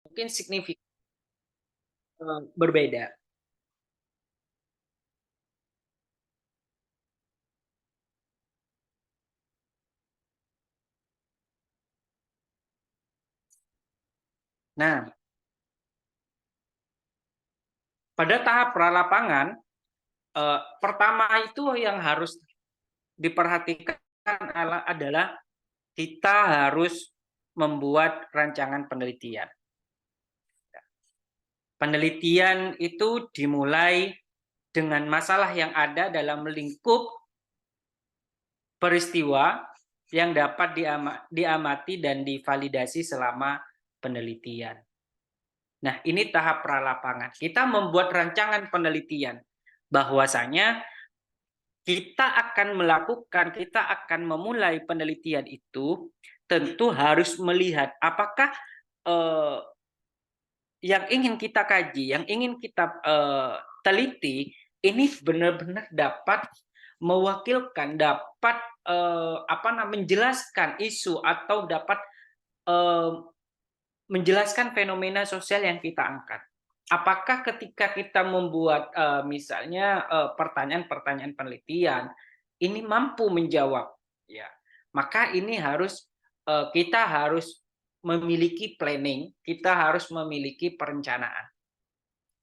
mungkin signifikan berbeda. Nah, pada tahap pralapangan, pertama itu yang harus diperhatikan adalah kita harus membuat rancangan penelitian. Penelitian itu dimulai dengan masalah yang ada dalam lingkup peristiwa yang dapat diamati dan divalidasi selama penelitian. Nah, ini tahap pralapangan. Kita membuat rancangan penelitian bahwasanya kita akan memulai penelitian itu tentu harus melihat apakah yang ingin kita kaji, yang ingin kita teliti ini benar-benar dapat mewakilkan, dapat menjelaskan isu atau dapat menjelaskan fenomena sosial yang kita angkat. Apakah ketika kita membuat misalnya pertanyaan-pertanyaan penelitian ini mampu menjawab, ya, maka ini kita harus memiliki planning, kita harus memiliki perencanaan.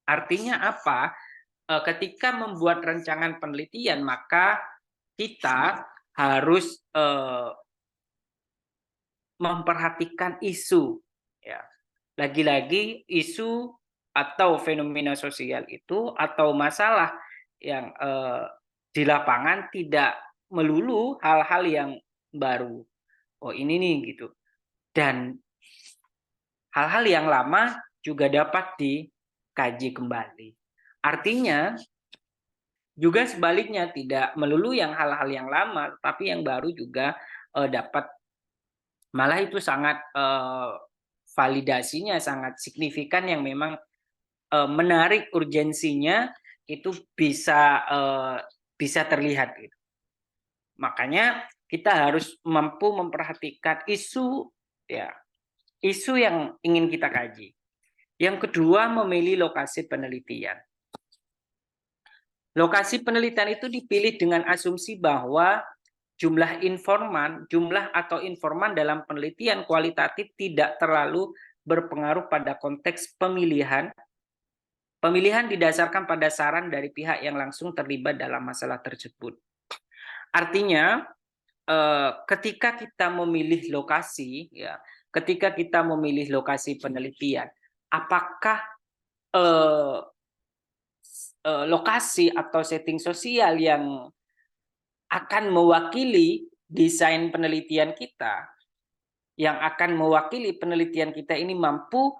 Artinya apa? Ketika membuat rancangan penelitian, maka kita harus memperhatikan isu, ya. Lagi-lagi isu atau fenomena sosial itu atau masalah yang di lapangan tidak melulu hal-hal yang baru. Oh ini nih gitu. Dan hal-hal yang lama juga dapat dikaji kembali. Artinya juga sebaliknya tidak melulu yang hal-hal yang lama, tapi yang baru juga dapat malah itu sangat validasinya sangat signifikan yang memang menarik urgensinya itu bisa terlihat gitu. Makanya kita harus mampu memperhatikan isu ya, isu yang ingin kita kaji. Yang kedua, memilih lokasi penelitian. Lokasi penelitian itu dipilih dengan asumsi bahwa jumlah atau informan dalam penelitian kualitatif tidak terlalu berpengaruh pada konteks pemilihan. Pemilihan didasarkan pada saran dari pihak yang langsung terlibat dalam masalah tersebut. Artinya, ketika kita memilih lokasi, ya, ketika kita memilih lokasi penelitian, apakah lokasi atau setting sosial yang akan mewakili desain penelitian kita, yang akan mewakili penelitian kita ini mampu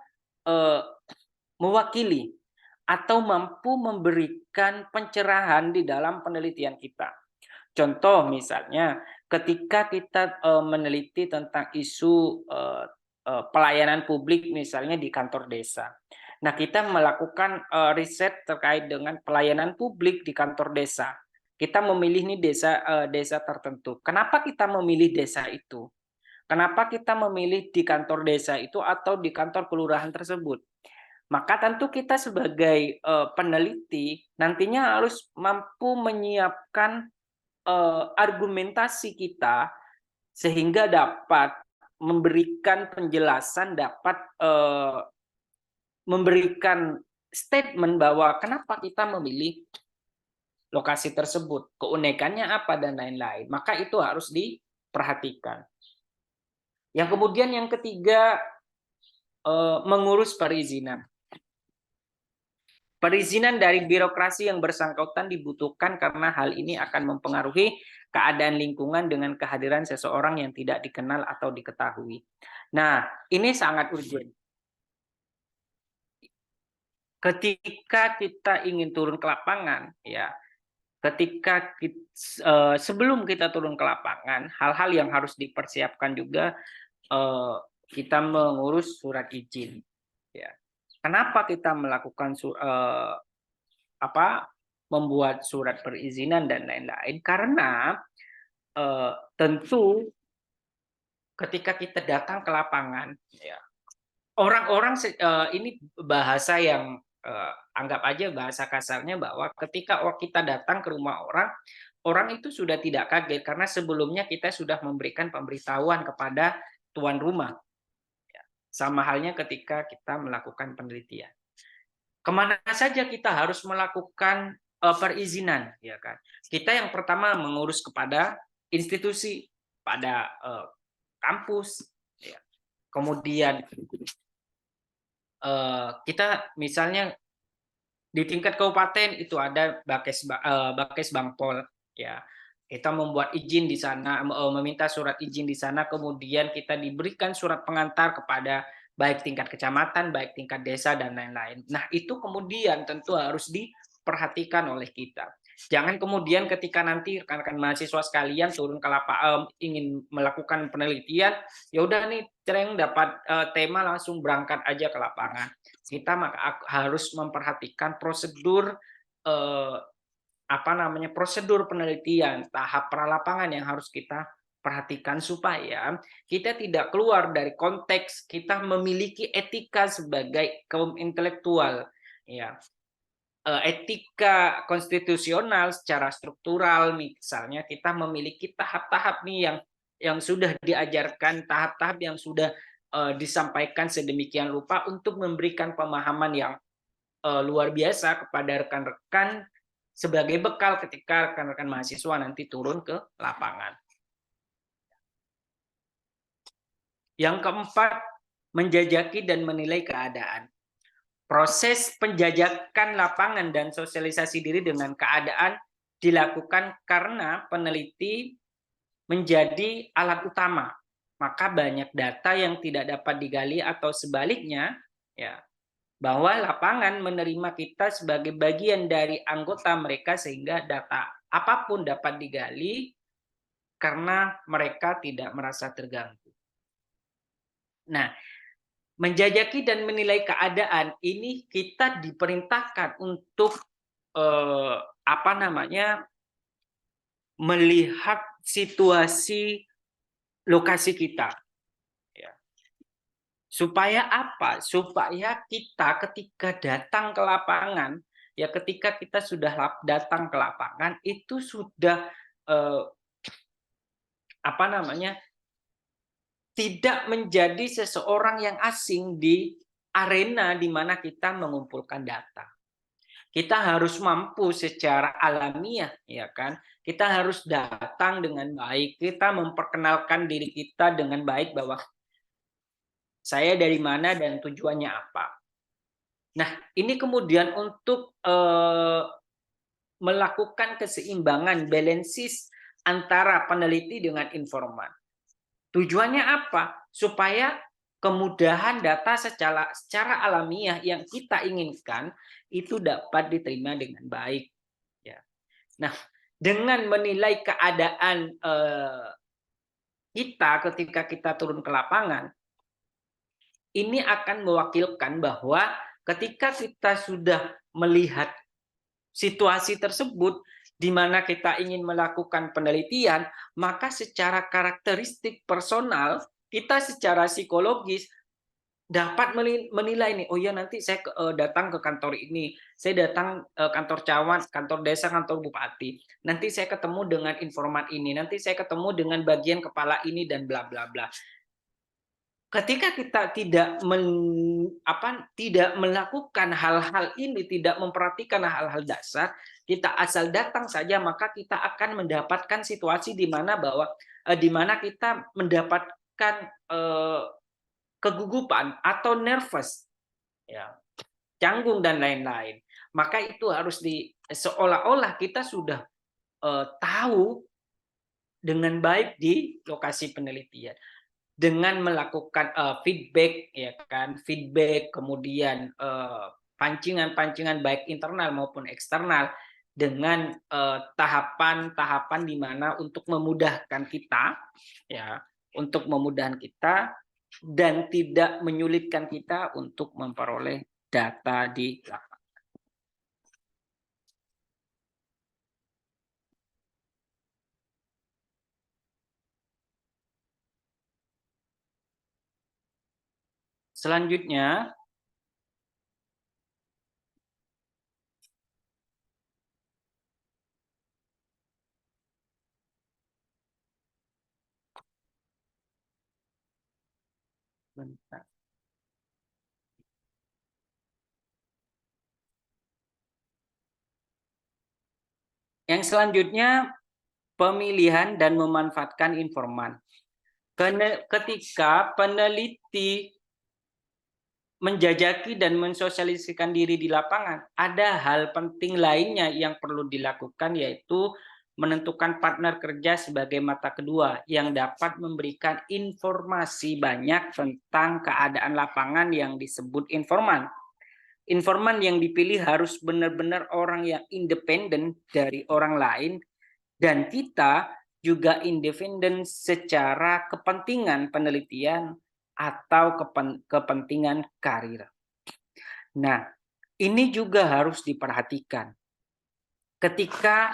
mewakili atau mampu memberikan pencerahan di dalam penelitian kita. Contoh misalnya, ketika kita meneliti tentang isu pelayanan publik misalnya di kantor desa. Nah, kita melakukan riset terkait dengan pelayanan publik di kantor desa. Kita memilih nih desa tertentu. Kenapa kita memilih desa itu? Kenapa kita memilih di kantor desa itu atau di kantor kelurahan tersebut? Maka tentu kita sebagai peneliti nantinya harus mampu menyiapkan argumentasi kita sehingga dapat memberikan penjelasan, dapat memberikan statement bahwa kenapa kita memilih lokasi tersebut, keunikannya apa dan lain-lain. Maka itu harus diperhatikan. Yang kemudian yang ketiga, mengurus perizinan. Perizinan dari birokrasi yang bersangkutan dibutuhkan karena hal ini akan mempengaruhi keadaan lingkungan dengan kehadiran seseorang yang tidak dikenal atau diketahui. Nah, ini sangat urgent. Ketika kita ingin turun ke lapangan, ya, sebelum kita turun ke lapangan, hal-hal yang harus dipersiapkan juga kita mengurus surat izin. Ya. Kenapa kita melakukan membuat surat perizinan dan lain-lain? Karena tentu ketika kita datang ke lapangan, ya, orang-orang ini bahasa yang anggap aja bahasa kasarnya, bahwa ketika kita datang ke rumah orang, orang itu sudah tidak kaget karena sebelumnya kita sudah memberikan pemberitahuan kepada tuan rumah. Sama halnya ketika kita melakukan penelitian. Kemana saja kita harus melakukan perizinan, ya kan? Kita yang pertama mengurus kepada institusi, pada kampus, ya. Kemudian kita misalnya di tingkat kabupaten itu ada Bakes Bangpol, ya. Kita membuat izin di sana, meminta surat izin di sana, kemudian kita diberikan surat pengantar kepada baik tingkat kecamatan, baik tingkat desa dan lain-lain. Nah, itu kemudian tentu harus diperhatikan oleh kita. Jangan kemudian ketika nanti rekan-rekan mahasiswa sekalian turun ke lapangan ingin melakukan penelitian, ya udah nih cereng dapat tema langsung berangkat aja ke lapangan. Kita harus memperhatikan prosedur prosedur penelitian, tahap pralapangan yang harus kita perhatikan supaya kita tidak keluar dari konteks kita memiliki etika sebagai kaum intelektual, ya. Etika konstitusional secara struktural, misalnya kita memiliki tahap-tahap nih yang sudah diajarkan, tahap-tahap yang sudah disampaikan sedemikian rupa untuk memberikan pemahaman yang luar biasa kepada rekan-rekan sebagai bekal ketika rekan-rekan mahasiswa nanti turun ke lapangan. Yang keempat, menjajaki dan menilai keadaan. Proses penjajakan lapangan dan sosialisasi diri dengan keadaan dilakukan karena peneliti menjadi alat utama. Maka banyak data yang tidak dapat digali atau sebaliknya, ya, bahwa lapangan menerima kita sebagai bagian dari anggota mereka sehingga data apapun dapat digali karena mereka tidak merasa terganggu. Nah, menjajaki dan menilai keadaan ini kita diperintahkan untuk melihat situasi lokasi kita. Supaya apa? Supaya kita ketika datang ke lapangan, ya ketika kita sudah datang ke lapangan itu sudah tidak menjadi seseorang yang asing di arena di mana kita mengumpulkan data. Kita harus mampu secara alamiah, ya kan? Kita harus datang dengan baik, kita memperkenalkan diri kita dengan baik bahwa saya dari mana dan tujuannya apa. Nah, ini kemudian untuk melakukan keseimbangan, balances antara peneliti dengan informan. Tujuannya apa? Supaya kemudahan data secara alamiah yang kita inginkan itu dapat diterima dengan baik. Ya. Nah, dengan menilai keadaan kita ketika kita turun ke lapangan, ini akan mewakilkan bahwa ketika kita sudah melihat situasi tersebut di mana kita ingin melakukan penelitian, maka secara karakteristik personal kita secara psikologis dapat menilai nih, oh ya nanti saya datang ke kantor ini, saya datang kantor camat, kantor desa, kantor bupati, nanti saya ketemu dengan informan ini, nanti saya ketemu dengan bagian kepala ini dan bla bla bla. Ketika kita tidak melakukan hal-hal ini, tidak memperhatikan hal-hal dasar, kita asal datang saja, maka kita akan mendapatkan situasi di mana kita mendapatkan kegugupan atau nervous, ya, canggung dan lain-lain. Maka itu harus seolah-olah kita sudah tahu dengan baik di lokasi penelitian. Dengan melakukan feedback, ya kan, feedback, kemudian pancingan-pancingan baik internal maupun eksternal dengan tahapan-tahapan di mana untuk memudahkan kita, ya, untuk memudahkan kita dan tidak menyulitkan kita untuk memperoleh data di lapangan. Selanjutnya, bentar. Yang selanjutnya, pemilihan dan memanfaatkan informan. Ketika peneliti menjajaki dan mensosialisasikan diri di lapangan, ada hal penting lainnya yang perlu dilakukan, yaitu menentukan partner kerja sebagai mata kedua yang dapat memberikan informasi banyak tentang keadaan lapangan yang disebut informan. Informan yang dipilih harus benar-benar orang yang independen dari orang lain, dan kita juga independen secara kepentingan penelitian atau kepentingan karir. Nah, ini juga harus diperhatikan. Ketika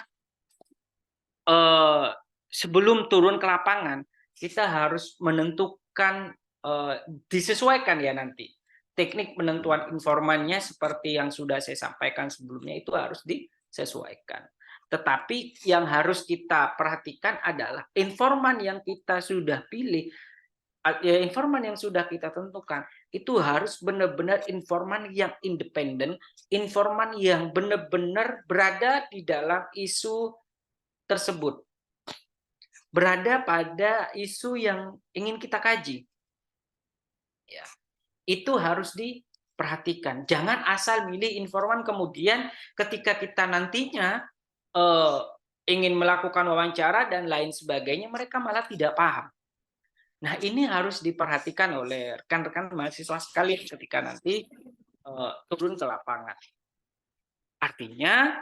sebelum turun ke lapangan, kita harus menentukan, disesuaikan ya nanti. Teknik penentuan informannya seperti yang sudah saya sampaikan sebelumnya itu harus disesuaikan. Tetapi yang harus kita perhatikan adalah informan yang kita sudah pilih, informan yang sudah kita tentukan, itu harus benar-benar informan yang independen, informan yang benar-benar berada di dalam isu tersebut, berada pada isu yang ingin kita kaji. Ya, itu harus diperhatikan. Jangan asal milih informan, kemudian ketika kita nantinya ingin melakukan wawancara dan lain sebagainya, mereka malah tidak paham. Nah, ini harus diperhatikan oleh rekan-rekan mahasiswa sekalian ketika nanti turun ke lapangan. Artinya,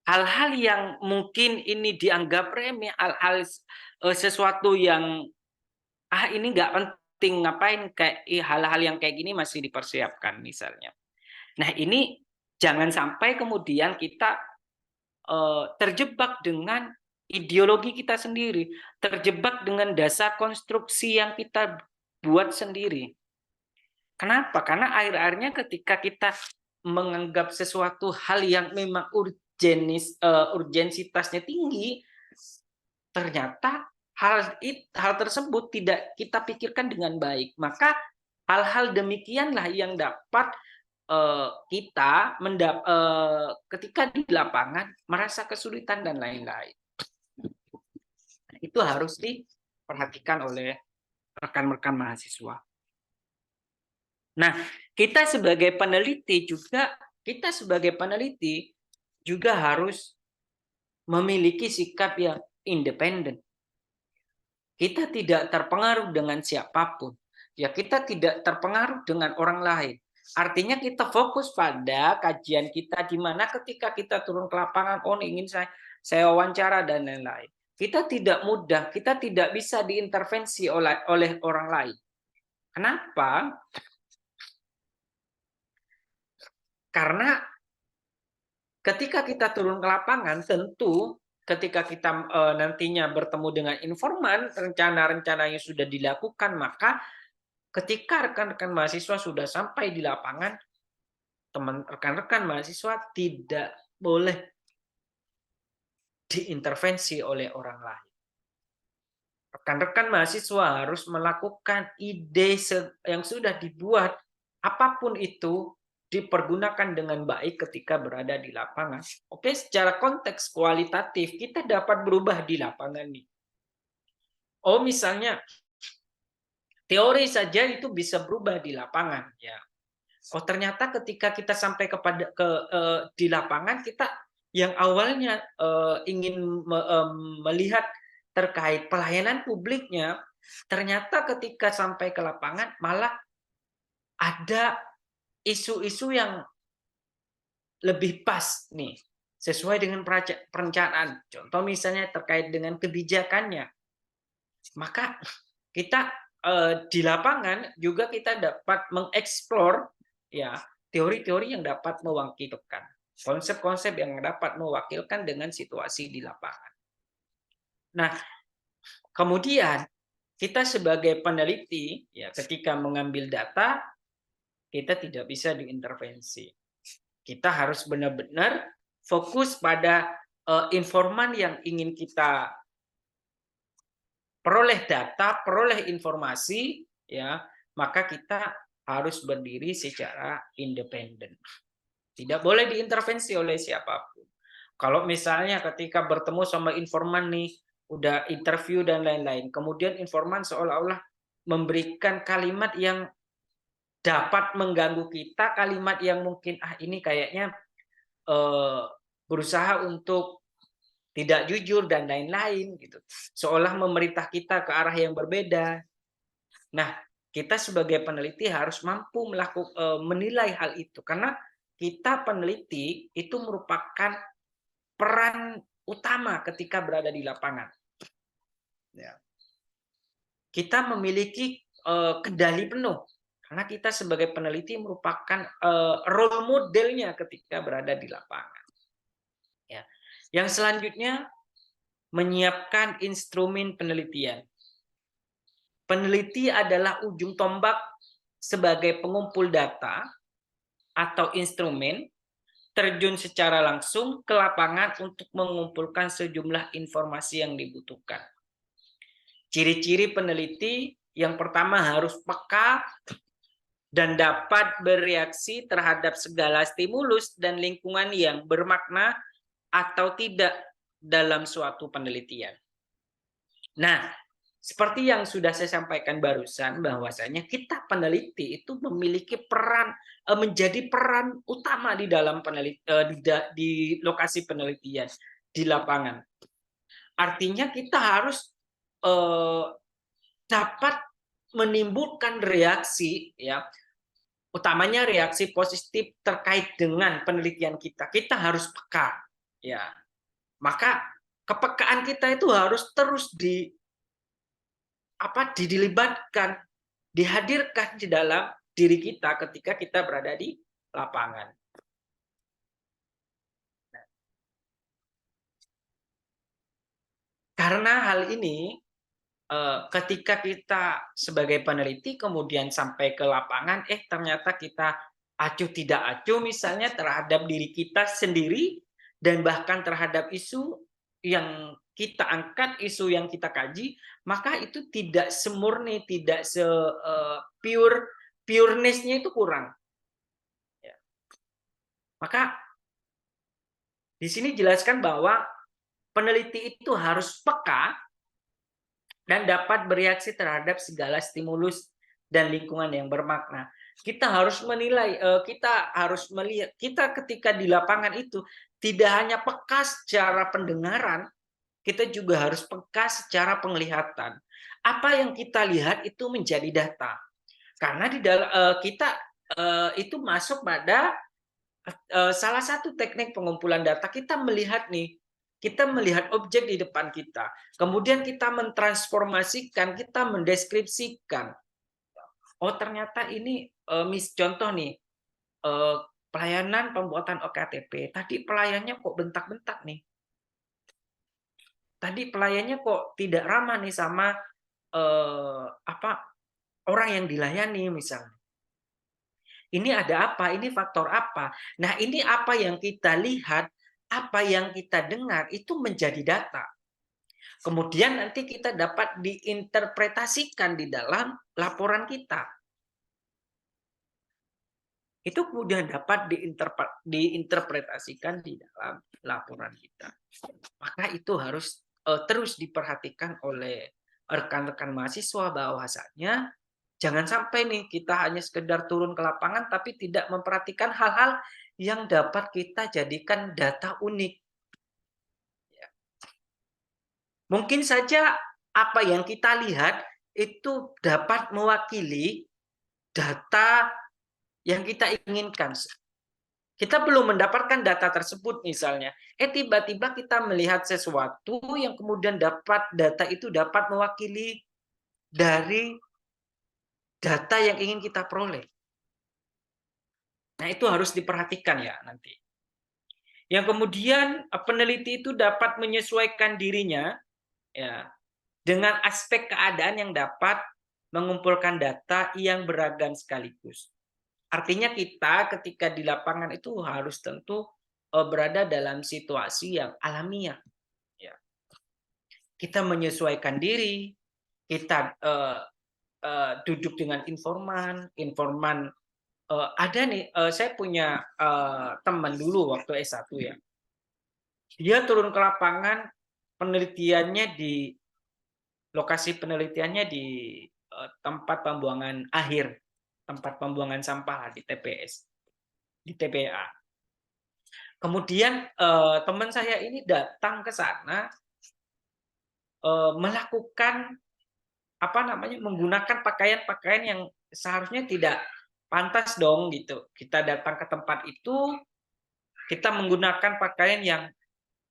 hal-hal yang mungkin ini dianggap remeh, hal-hal sesuatu yang ini nggak penting, ngapain kayak hal-hal yang kayak gini masih dipersiapkan misalnya. Nah, ini jangan sampai kemudian kita terjebak dengan ideologi kita sendiri, terjebak dengan dasar konstruksi yang kita buat sendiri. Kenapa? Karena akhir-akhirnya ketika kita menganggap sesuatu hal yang memang urgensitasnya tinggi, ternyata hal tersebut tidak kita pikirkan dengan baik. Maka hal-hal demikianlah yang dapat kita ketika di lapangan merasa kesulitan dan lain-lain. Itu harus diperhatikan oleh rekan-rekan mahasiswa. Nah, kita sebagai peneliti juga harus memiliki sikap yang independen. Kita tidak terpengaruh dengan siapapun. Ya, kita tidak terpengaruh dengan orang lain. Artinya kita fokus pada kajian kita, di mana ketika kita turun ke lapangan, ingin saya wawancara dan lain-lain. Kita tidak mudah, kita tidak bisa diintervensi oleh orang lain. Kenapa? Karena ketika kita turun ke lapangan, tentu ketika kita nantinya bertemu dengan informan, rencana-rencana yang sudah dilakukan, maka ketika rekan-rekan mahasiswa sudah sampai di lapangan, rekan-rekan mahasiswa tidak boleh diintervensi oleh orang lain. Rekan-rekan mahasiswa harus melakukan ide yang sudah dibuat, apapun itu, dipergunakan dengan baik ketika berada di lapangan. Oke, secara konteks kualitatif, kita dapat berubah di lapangan nih. Misalnya, teori saja itu bisa berubah di lapangan. Ya. Ternyata ketika kita sampai di lapangan, kita yang awalnya ingin melihat terkait pelayanan publiknya, ternyata ketika sampai ke lapangan malah ada isu-isu yang lebih pas nih, sesuai dengan perencanaan. Contoh misalnya terkait dengan kebijakannya. Maka kita di lapangan juga kita dapat mengeksplor ya teori-teori yang dapat mewakilkan, konsep-konsep yang dapat mewakilkan dengan situasi di lapangan. Nah, kemudian kita sebagai peneliti ya ketika mengambil data, kita tidak bisa diintervensi. Kita harus benar-benar fokus pada informan yang ingin kita peroleh data, peroleh informasi, ya, maka kita harus berdiri secara independen. Tidak boleh diintervensi oleh siapapun. Kalau misalnya ketika bertemu sama informan nih, udah interview dan lain-lain, kemudian informan seolah-olah memberikan kalimat yang dapat mengganggu kita, kalimat yang mungkin ini kayaknya berusaha untuk tidak jujur dan lain-lain gitu. Seolah memerintah kita ke arah yang berbeda. Nah, kita sebagai peneliti harus mampu menilai hal itu karena kita peneliti itu merupakan peran utama ketika berada di lapangan. Ya. Kita memiliki kendali penuh karena kita sebagai peneliti merupakan role modelnya ketika berada di lapangan. Ya. Yang selanjutnya menyiapkan instrumen penelitian. Peneliti adalah ujung tombak sebagai pengumpul data atau instrumen, terjun secara langsung ke lapangan untuk mengumpulkan sejumlah informasi yang dibutuhkan. Ciri-ciri peneliti yang pertama harus peka dan dapat bereaksi terhadap segala stimulus dan lingkungan yang bermakna atau tidak dalam suatu penelitian. Nah, seperti yang sudah saya sampaikan barusan, bahwasanya kita peneliti itu memiliki peran, menjadi peran utama di dalam di lokasi penelitian, di lapangan. Artinya kita harus dapat menimbulkan reaksi, ya, utamanya reaksi positif terkait dengan penelitian kita. Kita harus peka, ya. Maka kepekaan kita itu harus terus dilibatkan, dihadirkan di dalam diri kita ketika kita berada di lapangan. Karena hal ini, ketika kita sebagai peneliti kemudian sampai ke lapangan, ternyata kita acuh tidak acuh misalnya terhadap diri kita sendiri dan bahkan terhadap isu yang kita angkat, isu yang kita kaji, maka itu tidak semurni, tidak pureness-nya itu kurang. Ya. Maka di sini jelaskan bahwa peneliti itu harus peka dan dapat bereaksi terhadap segala stimulus dan lingkungan yang bermakna. Kita harus menilai, kita harus melihat, kita ketika di lapangan itu tidak hanya peka secara pendengaran, kita juga harus peka secara penglihatan. Apa yang kita lihat itu menjadi data. Karena di dalam kita itu masuk pada salah satu teknik pengumpulan data, kita melihat nih, kita melihat objek di depan kita. Kemudian kita mentransformasikan, kita mendeskripsikan. Oh, ternyata ini contoh nih, pelayanan pembuatan OKTP. Tadi pelayannya kok bentak-bentak nih. Tadi pelayannya kok tidak ramah nih sama orang yang dilayani misalnya. Ini ada apa? Ini faktor apa? Nah, ini apa yang kita lihat, apa yang kita dengar itu menjadi data. Kemudian nanti kita dapat diinterpretasikan di dalam laporan kita. Itu kemudian dapat diinterpretasikan di dalam laporan kita. Maka itu harus terus diperhatikan oleh rekan-rekan mahasiswa bahwasanya jangan sampai nih kita hanya sekedar turun ke lapangan tapi tidak memperhatikan hal-hal yang dapat kita jadikan data unik. Ya. Mungkin saja apa yang kita lihat itu dapat mewakili data yang kita inginkan. Kita belum mendapatkan data tersebut misalnya. Tiba-tiba kita melihat sesuatu yang kemudian data itu dapat mewakili dari data yang ingin kita peroleh. Nah, itu harus diperhatikan ya nanti. Yang kemudian peneliti itu dapat menyesuaikan dirinya ya dengan aspek keadaan yang dapat mengumpulkan data yang beragam sekaligus. Artinya kita ketika di lapangan itu harus tentu, berada dalam situasi yang alamiah, ya. Kita menyesuaikan diri, kita, duduk dengan informan, ada nih, saya punya, teman dulu waktu S1 ya, dia turun ke lapangan, penelitiannya di lokasi penelitiannya di, tempat pembuangan akhir, tempat pembuangan sampah di TPS, di TPA. Kemudian, teman saya ini datang ke sana, melakukan, apa namanya, menggunakan pakaian-pakaian yang seharusnya tidak pantas dong, gitu. Kita datang ke tempat itu, kita menggunakan pakaian yang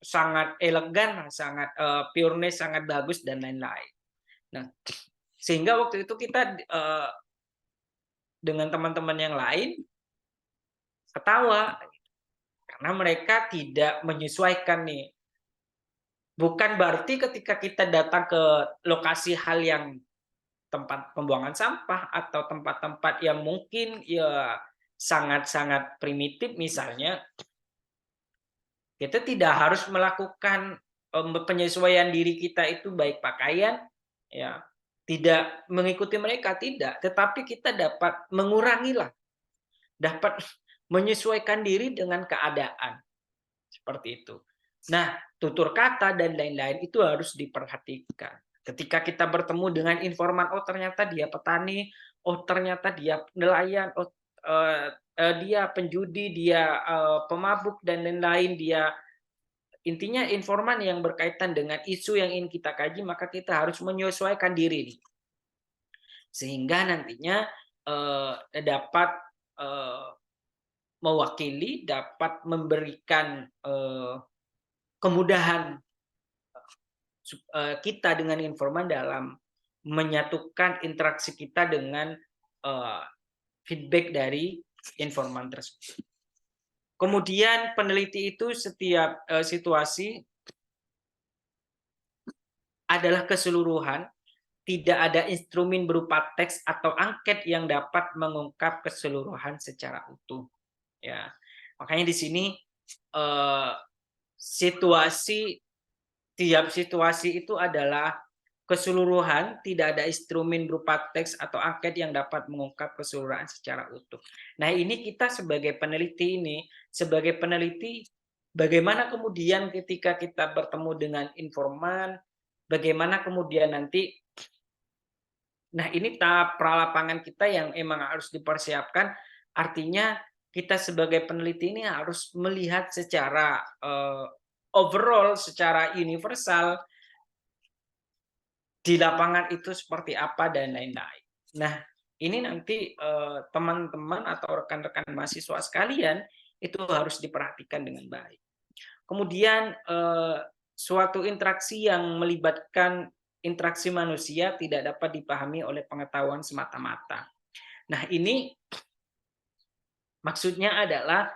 sangat elegan, sangat, pureness sangat bagus dan lain-lain. Nah, sehingga waktu itu kita, dengan teman-teman yang lain ketawa, karena mereka tidak menyesuaikan nih. Bukan berarti ketika kita datang ke lokasi hal yang tempat pembuangan sampah atau tempat-tempat yang mungkin ya sangat-sangat primitif misalnya, kita tidak harus melakukan, penyesuaian diri kita itu baik pakaian, ya, tidak mengikuti mereka, tidak. Tetapi kita dapat mengurangilah, dapat menyesuaikan diri dengan keadaan, seperti itu. Nah, tutur kata dan lain-lain itu harus diperhatikan. Ketika kita bertemu dengan informan, oh ternyata dia petani, oh ternyata dia nelayan, oh dia penjudi, dia pemabuk dan lain-lain, dia intinya informan yang berkaitan dengan isu yang ingin kita kaji, maka kita harus menyesuaikan diri sehingga nantinya dapat mewakili, dapat memberikan kemudahan kita dengan informan dalam menyatukan interaksi kita dengan feedback dari informan tersebut. Kemudian peneliti itu setiap situasi adalah keseluruhan, tidak ada instrumen berupa teks atau angket yang dapat mengungkap keseluruhan secara utuh. Ya, makanya di sini situasi tiap situasi itu adalah keseluruhan, tidak ada instrumen berupa teks atau angket yang dapat mengungkap keseluruhan secara utuh. Nah, ini kita sebagai peneliti bagaimana kemudian ketika kita bertemu dengan informan, bagaimana kemudian nanti, nah ini tahap pralapangan kita yang emang harus dipersiapkan, artinya kita sebagai peneliti ini harus melihat secara overall, secara universal, di lapangan itu seperti apa dan lain-lain. Nah, ini nanti teman-teman atau rekan-rekan mahasiswa sekalian itu harus diperhatikan dengan baik. Kemudian suatu interaksi yang melibatkan interaksi manusia tidak dapat dipahami oleh pengetahuan semata-mata. Nah, ini maksudnya adalah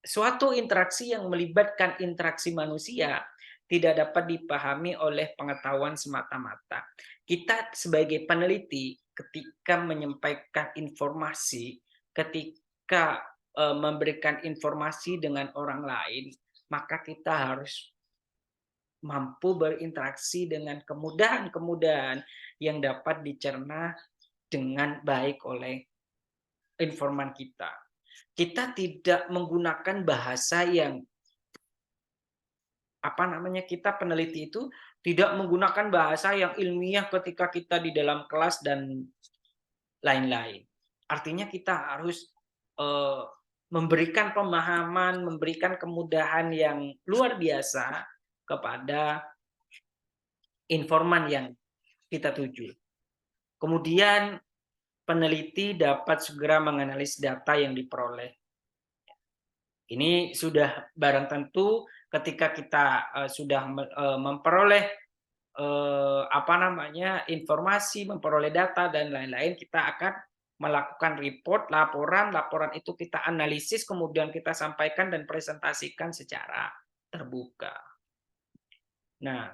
suatu interaksi yang melibatkan interaksi manusia tidak dapat dipahami oleh pengetahuan semata-mata. Kita sebagai peneliti ketika menyampaikan informasi, ketika memberikan informasi dengan orang lain, maka kita harus mampu berinteraksi dengan kemudahan-kemudahan yang dapat dicerna dengan baik oleh informan kita. Kita tidak menggunakan bahasa yang kita peneliti itu tidak menggunakan bahasa yang ilmiah ketika kita di dalam kelas dan lain-lain. Artinya kita harus memberikan pemahaman, memberikan kemudahan yang luar biasa kepada informan yang kita tuju. Kemudian peneliti dapat segera menganalisis data yang diperoleh. Ini sudah barang tentu ketika kita sudah memperoleh informasi, memperoleh data dan lain-lain, kita akan melakukan laporan itu kita analisis, kemudian kita sampaikan dan presentasikan secara terbuka. Nah,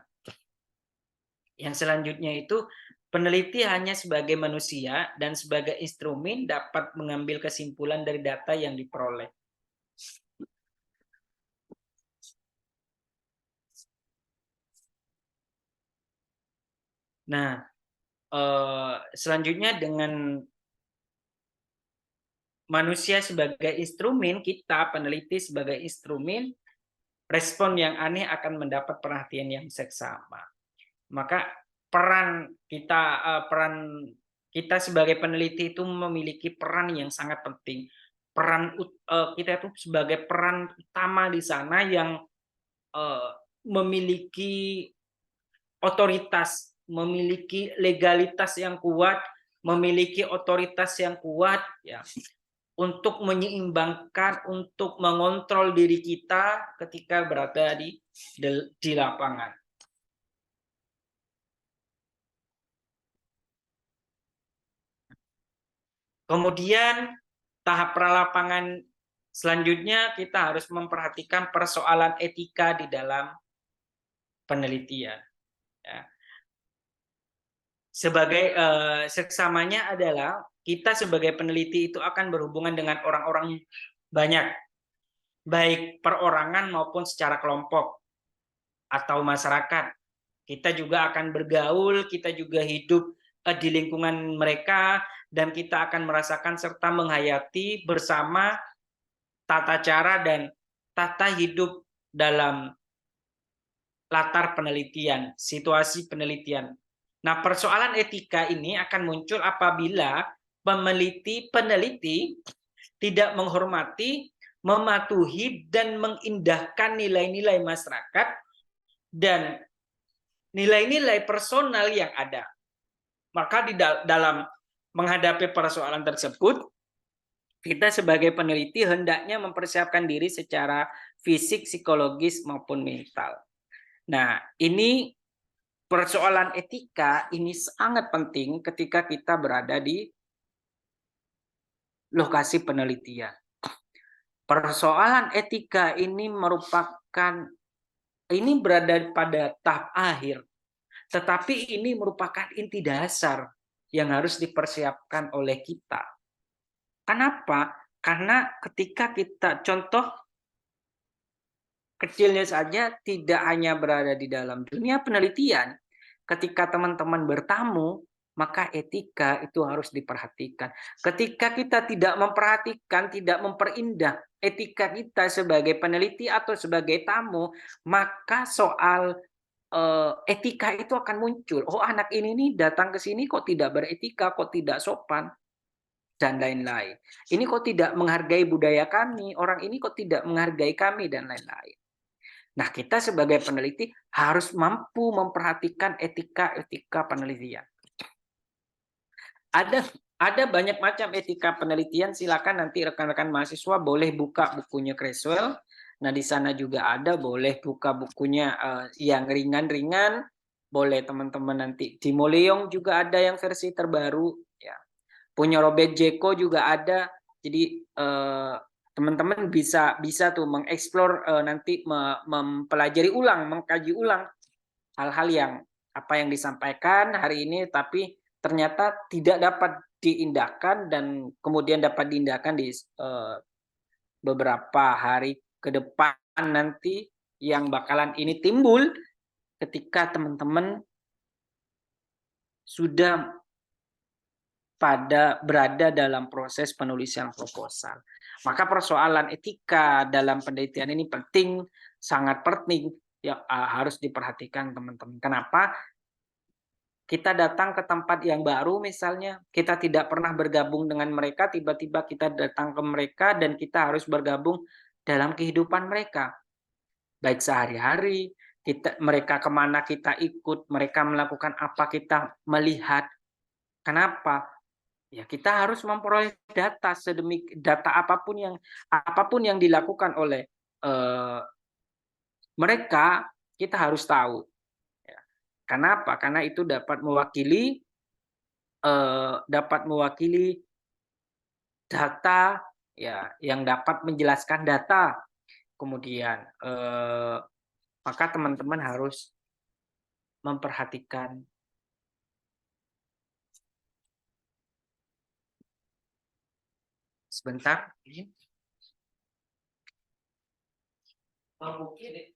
yang selanjutnya itu Peneliti hanya sebagai manusia dan sebagai instrumen dapat mengambil kesimpulan dari data yang diperoleh. Nah, selanjutnya dengan manusia sebagai instrumen, kita peneliti sebagai instrumen, respon yang aneh akan mendapat perhatian yang seksama. Maka peran kita sebagai peneliti itu memiliki peran yang sangat penting. Kita itu sebagai peran utama di sana yang memiliki otoritas, memiliki legalitas yang kuat, memiliki otoritas yang kuat, ya, untuk menyeimbangkan, untuk mengontrol diri kita ketika berada di lapangan. Kemudian tahap pralapangan selanjutnya kita harus memperhatikan persoalan etika di dalam penelitian. Ya. Sebagai seksamanya adalah kita sebagai peneliti itu akan berhubungan dengan orang-orang banyak, baik perorangan maupun secara kelompok atau masyarakat. Kita juga akan bergaul, kita juga hidup di lingkungan mereka, dan kita akan merasakan serta menghayati bersama tata cara dan tata hidup dalam latar penelitian, situasi penelitian. Nah, persoalan etika ini akan muncul apabila peneliti tidak menghormati, mematuhi, dan mengindahkan nilai-nilai masyarakat dan nilai-nilai personal yang ada. Maka di dalam menghadapi persoalan tersebut, kita sebagai peneliti hendaknya mempersiapkan diri secara fisik, psikologis, maupun mental. Nah, ini persoalan etika ini sangat penting ketika kita berada di lokasi penelitian. Persoalan etika ini berada pada tahap akhir, tetapi ini merupakan inti dasar yang harus dipersiapkan oleh kita. Kenapa? Karena ketika kita, contoh kecilnya saja, tidak hanya berada di dalam dunia penelitian, ketika teman-teman bertamu, maka etika itu harus diperhatikan. Ketika kita tidak memperhatikan, tidak memperindah etika kita sebagai peneliti atau sebagai tamu, maka soal etika itu akan muncul. Oh, anak ini nih datang ke sini kok tidak beretika, kok tidak sopan, dan lain-lain. Ini kok tidak menghargai budaya kami, orang ini kok tidak menghargai kami, dan lain-lain. Nah, kita sebagai peneliti harus mampu memperhatikan etika-etika penelitian. Ada banyak macam etika penelitian. Silakan nanti rekan-rekan mahasiswa boleh buka bukunya Creswell. Nah, di sana juga ada, boleh buka bukunya yang ringan-ringan. Boleh teman-teman nanti. Di Moleong juga ada yang versi terbaru. Ya. Punya Robert Jeko juga ada. Jadi teman-teman bisa tuh mengeksplor, nanti mempelajari ulang, mengkaji ulang hal-hal yang apa yang disampaikan hari ini, tapi ternyata tidak dapat diindahkan dan kemudian dapat diindahkan di beberapa hari ke depan nanti, yang bakalan ini timbul ketika teman-teman sudah berada dalam proses penulisan proposal. Maka persoalan etika dalam penelitian ini penting, sangat penting, ya, harus diperhatikan teman-teman. Kenapa? Kita datang ke tempat yang baru misalnya, kita tidak pernah bergabung dengan mereka, tiba-tiba kita datang ke mereka dan kita harus bergabung dalam kehidupan mereka. Baik sehari-hari, mereka kemana kita ikut, mereka melakukan apa kita melihat. Kenapa? Ya, kita harus memperoleh data apapun yang dilakukan oleh mereka, kita harus tahu. Ya. Kenapa? Karena itu dapat mewakili data, ya, yang dapat menjelaskan data. Kemudian maka teman-teman harus memperhatikan Sebentar. Oke deh.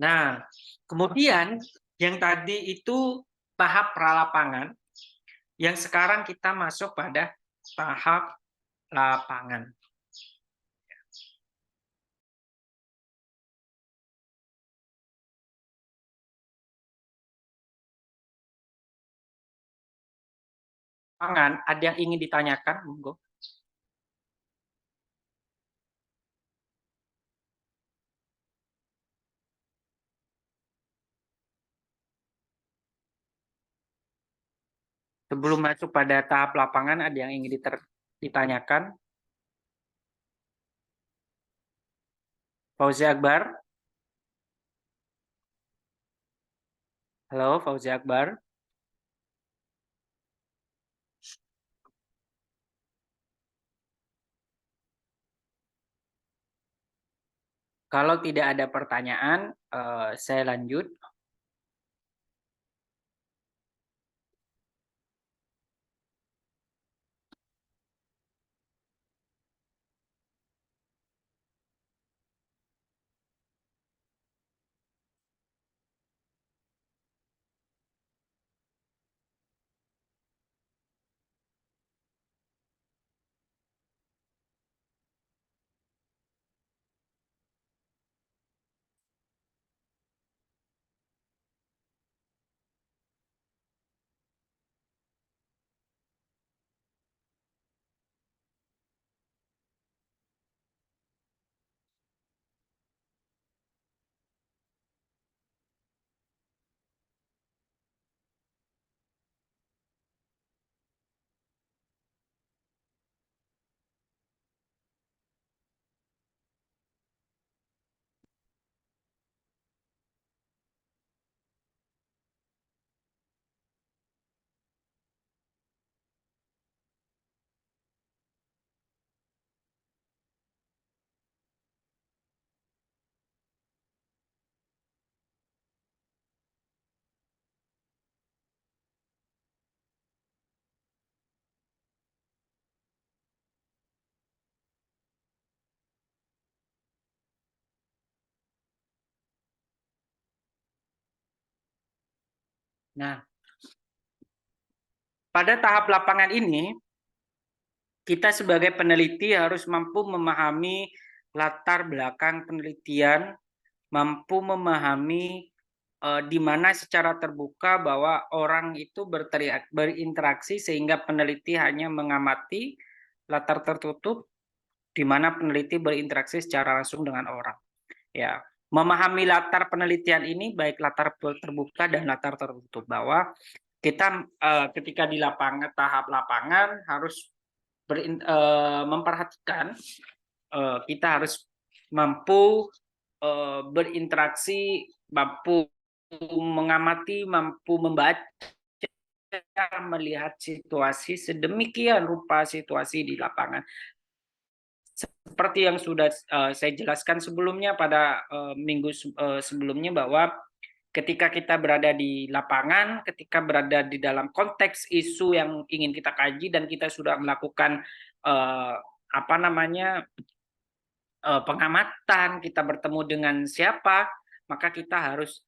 Nah, kemudian yang tadi itu tahap pralapangan, yang sekarang kita masuk pada tahap lapangan. Lapangan, ada yang ingin ditanyakan, monggo. Sebelum masuk pada tahap lapangan, ada yang ingin ditanyakan? Fauzi Akbar? Halo, Fauzi Akbar? Kalau tidak ada pertanyaan, saya lanjut. Nah, pada tahap lapangan ini, kita sebagai peneliti harus mampu memahami latar belakang penelitian, mampu memahami di mana secara terbuka bahwa orang itu berinteraksi sehingga peneliti hanya mengamati, latar tertutup di mana peneliti berinteraksi secara langsung dengan orang. Ya, memahami latar penelitian ini baik latar terbuka dan latar tertutup, bahwa kita ketika di lapangan, tahap lapangan harus memperhatikan, kita harus mampu berinteraksi, mampu mengamati, mampu membaca, melihat situasi sedemikian rupa situasi di lapangan. Seperti yang sudah saya jelaskan sebelumnya pada minggu sebelumnya, bahwa ketika kita berada di lapangan, ketika berada di dalam konteks isu yang ingin kita kaji dan kita sudah melakukan pengamatan, kita bertemu dengan siapa, maka kita harus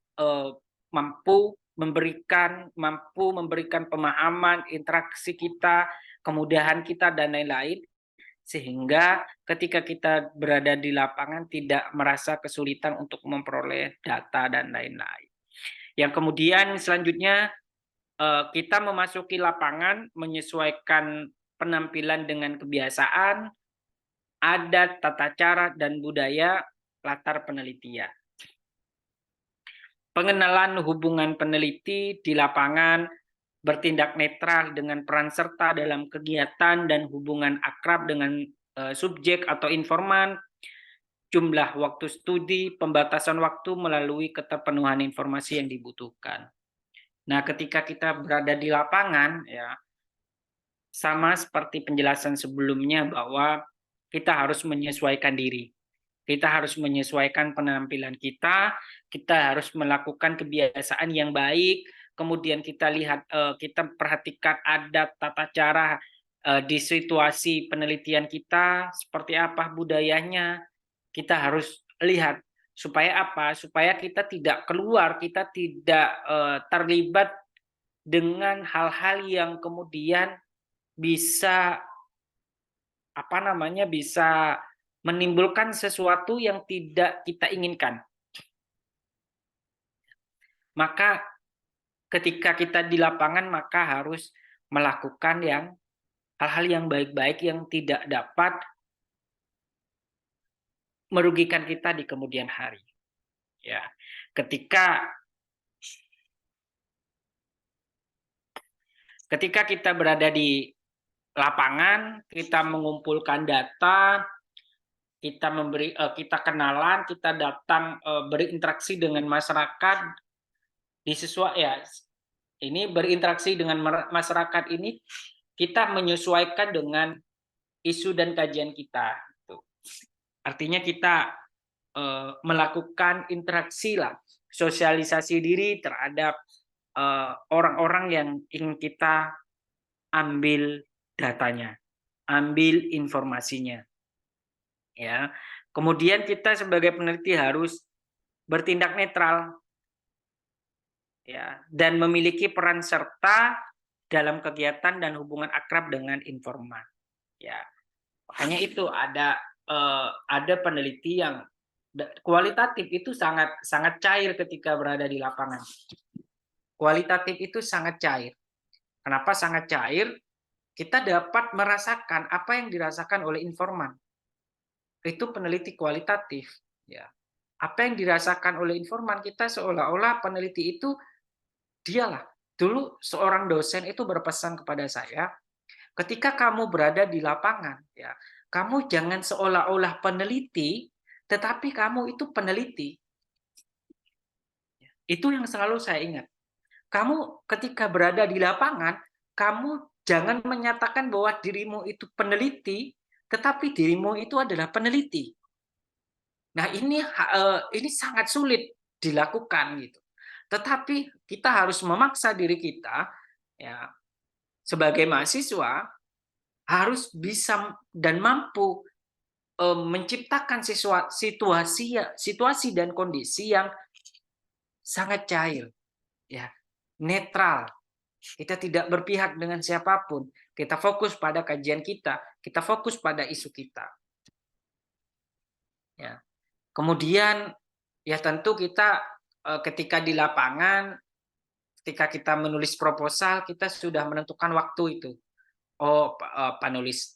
mampu memberikan pemahaman, interaksi kita, kemudahan kita, dan lain-lain, sehingga ketika kita berada di lapangan tidak merasa kesulitan untuk memperoleh data dan lain-lain. Yang kemudian selanjutnya, kita memasuki lapangan menyesuaikan penampilan dengan kebiasaan, adat, tata cara, dan budaya latar penelitian. Pengenalan hubungan peneliti di lapangan bertindak netral dengan peran serta dalam kegiatan dan hubungan akrab dengan subjek atau informan, jumlah waktu studi, pembatasan waktu melalui keterpenuhan informasi yang dibutuhkan. Nah, ketika kita berada di lapangan, ya, sama seperti penjelasan sebelumnya bahwa kita harus menyesuaikan diri. Kita harus menyesuaikan penampilan kita harus melakukan kebiasaan yang baik, kemudian kita lihat, kita perhatikan adat, tata cara di situasi penelitian kita, seperti apa budayanya, kita harus lihat. Supaya apa? Supaya kita tidak keluar, kita tidak terlibat dengan hal-hal yang kemudian bisa bisa menimbulkan sesuatu yang tidak kita inginkan. Maka ketika kita di lapangan maka harus melakukan hal-hal yang baik-baik yang tidak dapat merugikan kita di kemudian hari. Ya, ketika kita berada di lapangan, kita mengumpulkan data, kita kenalan, kita datang berinteraksi dengan masyarakat ini berinteraksi dengan masyarakat ini kita menyesuaikan dengan isu dan kajian kita. Artinya kita melakukan interaksi lah, sosialisasi diri terhadap orang-orang yang ingin kita ambil datanya, ambil informasinya. Ya. Kemudian kita sebagai peneliti harus bertindak netral, ya, dan memiliki peran serta dalam kegiatan dan hubungan akrab dengan informan. Ya, makanya itu ada peneliti yang kualitatif itu sangat sangat cair ketika berada di lapangan. Kualitatif itu sangat cair. Kenapa sangat cair? Kita dapat merasakan apa yang dirasakan oleh informan. Itu peneliti kualitatif. Ya. Apa yang dirasakan oleh informan, kita seolah-olah peneliti itu dialah. Dulu seorang dosen itu berpesan kepada saya, ketika kamu berada di lapangan, ya, kamu jangan seolah-olah peneliti, tetapi kamu itu peneliti. Itu yang selalu saya ingat. Kamu ketika berada di lapangan, kamu jangan menyatakan bahwa dirimu itu peneliti, tetapi dirimu itu adalah peneliti. Nah, ini sangat sulit dilakukan gitu. Tetapi kita harus memaksa diri kita, ya, sebagai mahasiswa harus bisa dan mampu menciptakan situasi dan kondisi yang sangat cair, ya, netral. Kita tidak berpihak dengan siapapun. Kita fokus pada kajian kita fokus pada isu kita. Ya. Kemudian ya tentu kita ketika di lapangan, ketika kita menulis proposal, kita sudah menentukan waktu itu. Penulis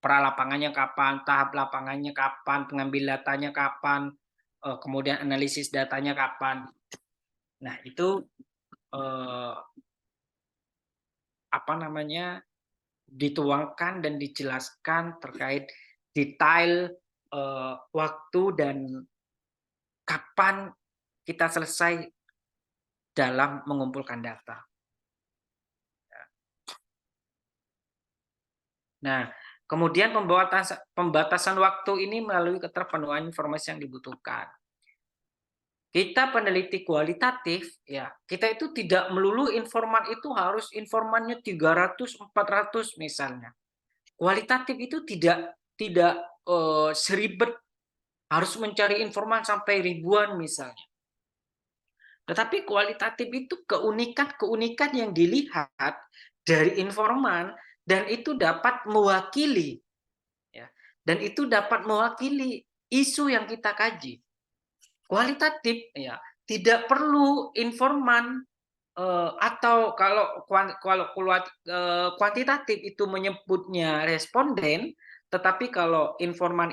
pralapangannya kapan, tahap lapangannya kapan, pengambil datanya kapan, kemudian analisis datanya kapan. Nah, itu dituangkan dan dijelaskan terkait detail waktu dan kapan kita selesai dalam mengumpulkan data. Nah, kemudian pembatasan waktu ini melalui keterpenuhan informasi yang dibutuhkan. Kita peneliti kualitatif, ya, kita itu tidak melulu informan itu harus informannya 300, 400 misalnya. Kualitatif itu tidak seribet harus mencari informan sampai ribuan misalnya. Tetapi kualitatif itu keunikan yang dilihat dari informan dan itu dapat mewakili, ya, dan itu dapat mewakili isu yang kita kaji. Kualitatif, ya, tidak perlu informan atau kalau kuantitatif itu menyebutnya responden, tetapi kalau informan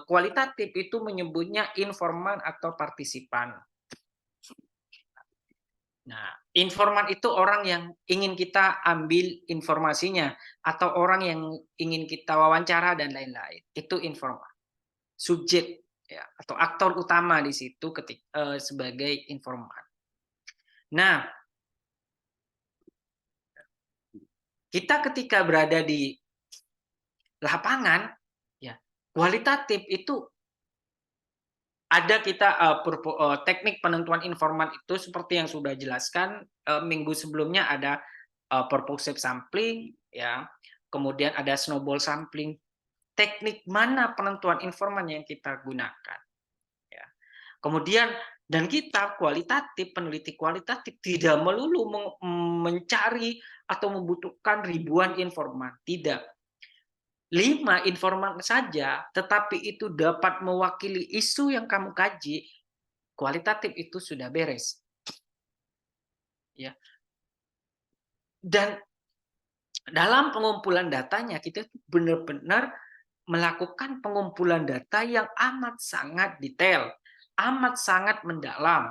kualitatif itu menyebutnya informan atau partisipan. Nah, Informan itu orang yang ingin kita ambil informasinya, atau orang yang ingin kita wawancara dan lain-lain, itu informan. Subjek ya, atau aktor utama di situ sebagai informan. Nah, kita ketika berada di lapangan, ya, kualitatif itu ada kita, teknik penentuan informan itu seperti yang sudah jelaskan, minggu sebelumnya ada, purposive sampling ya, kemudian ada snowball sampling. Teknik mana penentuan informan yang kita gunakan, ya. Kemudian dan kita kualitatif, peneliti kualitatif tidak melulu mencari atau membutuhkan ribuan informan, tidak. 5 informan saja, tetapi itu dapat mewakili isu yang kamu kaji, kualitatif itu sudah beres. Ya. Dan dalam pengumpulan datanya kita benar-benar melakukan pengumpulan data yang amat sangat detail, amat sangat mendalam.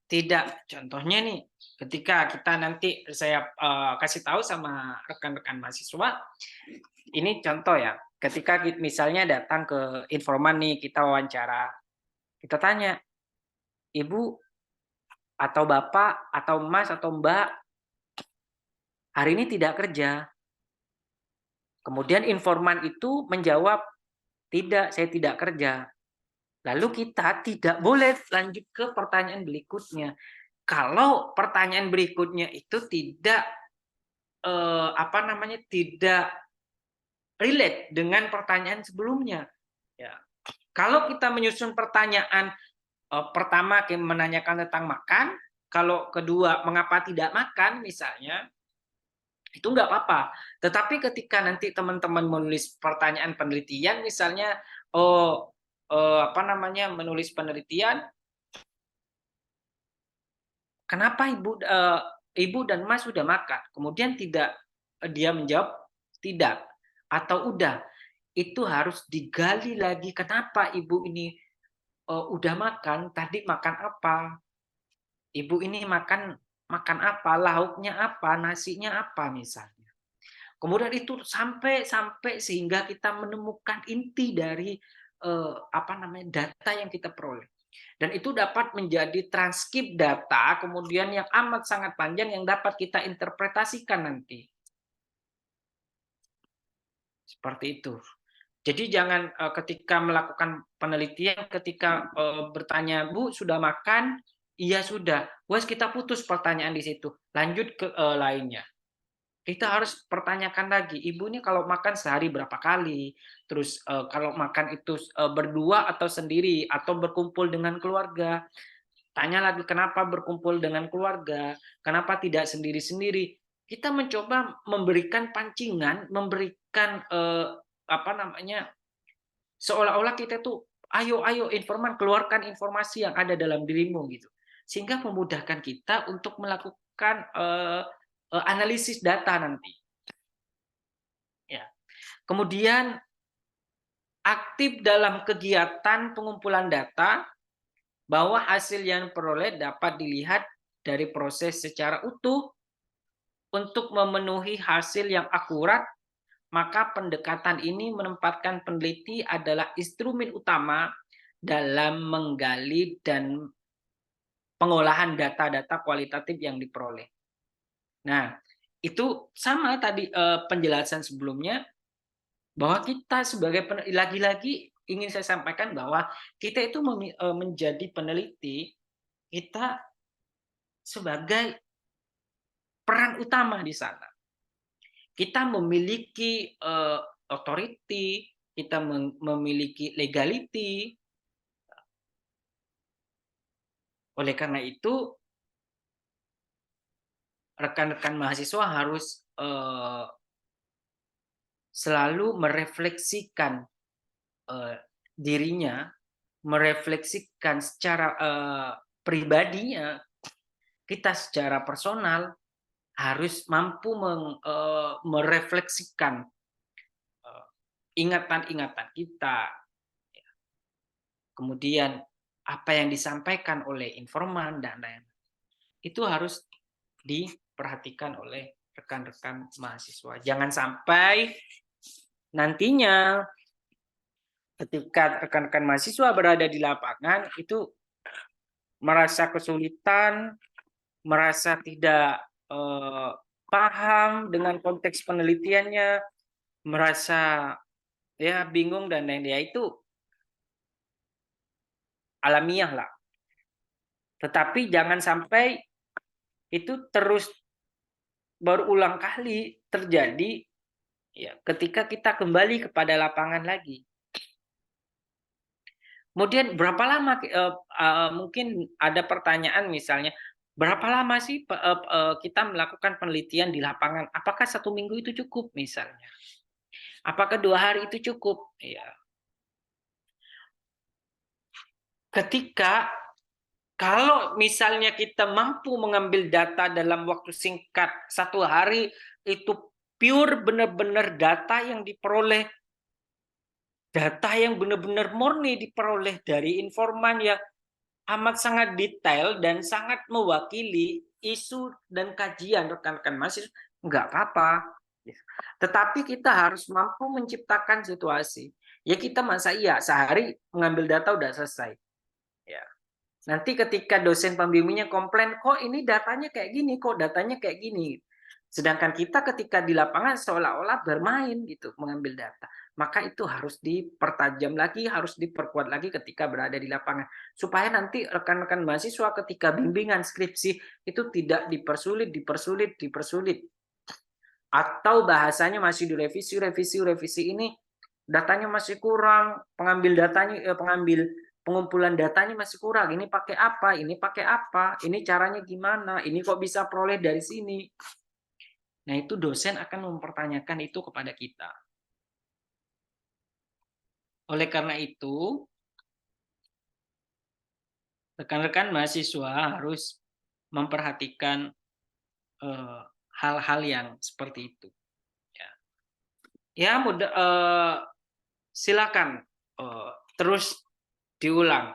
Tidak, contohnya nih, ketika kita nanti saya kasih tahu sama rekan-rekan mahasiswa, ini contoh ya, ketika misalnya datang ke informan nih, kita wawancara, kita tanya, Ibu atau Bapak atau Mas atau Mbak, hari ini tidak kerja. Kemudian informan itu menjawab, tidak, saya tidak kerja. Lalu kita tidak boleh lanjut ke pertanyaan berikutnya. Kalau pertanyaan berikutnya itu tidak tidak relate dengan pertanyaan sebelumnya. Ya. Kalau kita menyusun pertanyaan pertama menanyakan tentang makan, kalau kedua mengapa tidak makan misalnya, itu nggak apa-apa. Tetapi ketika nanti teman-teman menulis pertanyaan penelitian misalnya, menulis penelitian, kenapa Ibu dan Mas sudah makan? Kemudian dia menjawab tidak atau udah. Itu harus digali lagi kenapa Ibu ini udah makan, tadi makan apa? Ibu ini makan makan apa? Lauknya apa? Nasinya apa misalnya. Kemudian itu sampai sehingga kita menemukan inti dari data yang kita peroleh. Dan itu dapat menjadi transkrip data kemudian yang amat sangat panjang yang dapat kita interpretasikan nanti. Seperti itu. Jadi jangan ketika melakukan penelitian, ketika bertanya, Bu, sudah makan? Iya sudah. Wes kita putus pertanyaan di situ. Lanjut ke lainnya. Kita harus pertanyakan lagi, Ibu ini kalau makan sehari berapa kali? Terus kalau makan itu berdua atau sendiri atau berkumpul dengan keluarga? Tanya lagi kenapa berkumpul dengan keluarga? Kenapa tidak sendiri-sendiri? Kita mencoba memberikan pancingan, memberikan seolah-olah kita tuh ayo informan keluarkan informasi yang ada dalam dirimu gitu. Sehingga memudahkan kita untuk melakukan analisis data nanti. Ya. Kemudian aktif dalam kegiatan pengumpulan data bahwa hasil yang diperoleh dapat dilihat dari proses secara utuh untuk memenuhi hasil yang akurat, maka pendekatan ini menempatkan peneliti adalah instrumen utama dalam menggali dan pengolahan data-data kualitatif yang diperoleh. Nah, itu sama tadi penjelasan sebelumnya bahwa kita sebagai lagi-lagi ingin saya sampaikan bahwa kita itu menjadi peneliti, kita sebagai peran utama di sana. Kita memiliki authority, kita memiliki legality. Oleh karena itu, rekan-rekan mahasiswa harus selalu merefleksikan dirinya, merefleksikan secara pribadinya, kita secara personal harus mampu merefleksikan ingatan-ingatan kita, kemudian apa yang disampaikan oleh informan dan lain-lain. Itu harus diperhatikan oleh rekan-rekan mahasiswa. Jangan sampai nantinya ketika rekan-rekan mahasiswa berada di lapangan itu merasa kesulitan, merasa tidak paham dengan konteks penelitiannya, merasa ya bingung dan lain-lain, ya itu alamiah lah. Tetapi jangan sampai itu terus berulang kali terjadi ya ketika kita kembali kepada lapangan lagi. Kemudian berapa lama mungkin ada pertanyaan misalnya, berapa lama sih kita melakukan penelitian di lapangan? Apakah 1 minggu itu cukup misalnya? Apakah 2 hari itu cukup? Ya. Ketika kalau misalnya kita mampu mengambil data dalam waktu singkat 1 hari, itu pure benar-benar data yang diperoleh, data yang benar-benar murni diperoleh dari informan yang amat sangat detail dan sangat mewakili isu dan kajian rekan-rekan mahasiswa, nggak apa-apa. Tetapi kita harus mampu menciptakan situasi. Ya kita masa iya sehari mengambil data udah selesai. Ya. Nanti ketika dosen pembimbingnya komplain, kok ini datanya kayak gini, kok datanya kayak gini. Sedangkan kita ketika di lapangan seolah-olah bermain gitu, mengambil data. Maka itu harus dipertajam lagi, harus diperkuat lagi ketika berada di lapangan. Supaya nanti rekan-rekan mahasiswa ketika bimbingan skripsi itu tidak dipersulit. Atau bahasanya masih revisi ini datanya masih kurang, pengumpulan datanya masih kurang. Ini pakai apa? Ini pakai apa? Ini caranya gimana? Ini kok bisa peroleh dari sini? Nah, itu dosen akan mempertanyakan itu kepada kita. Oleh karena itu, rekan-rekan mahasiswa harus memperhatikan hal-hal yang seperti itu. Ya, silakan terus diulang.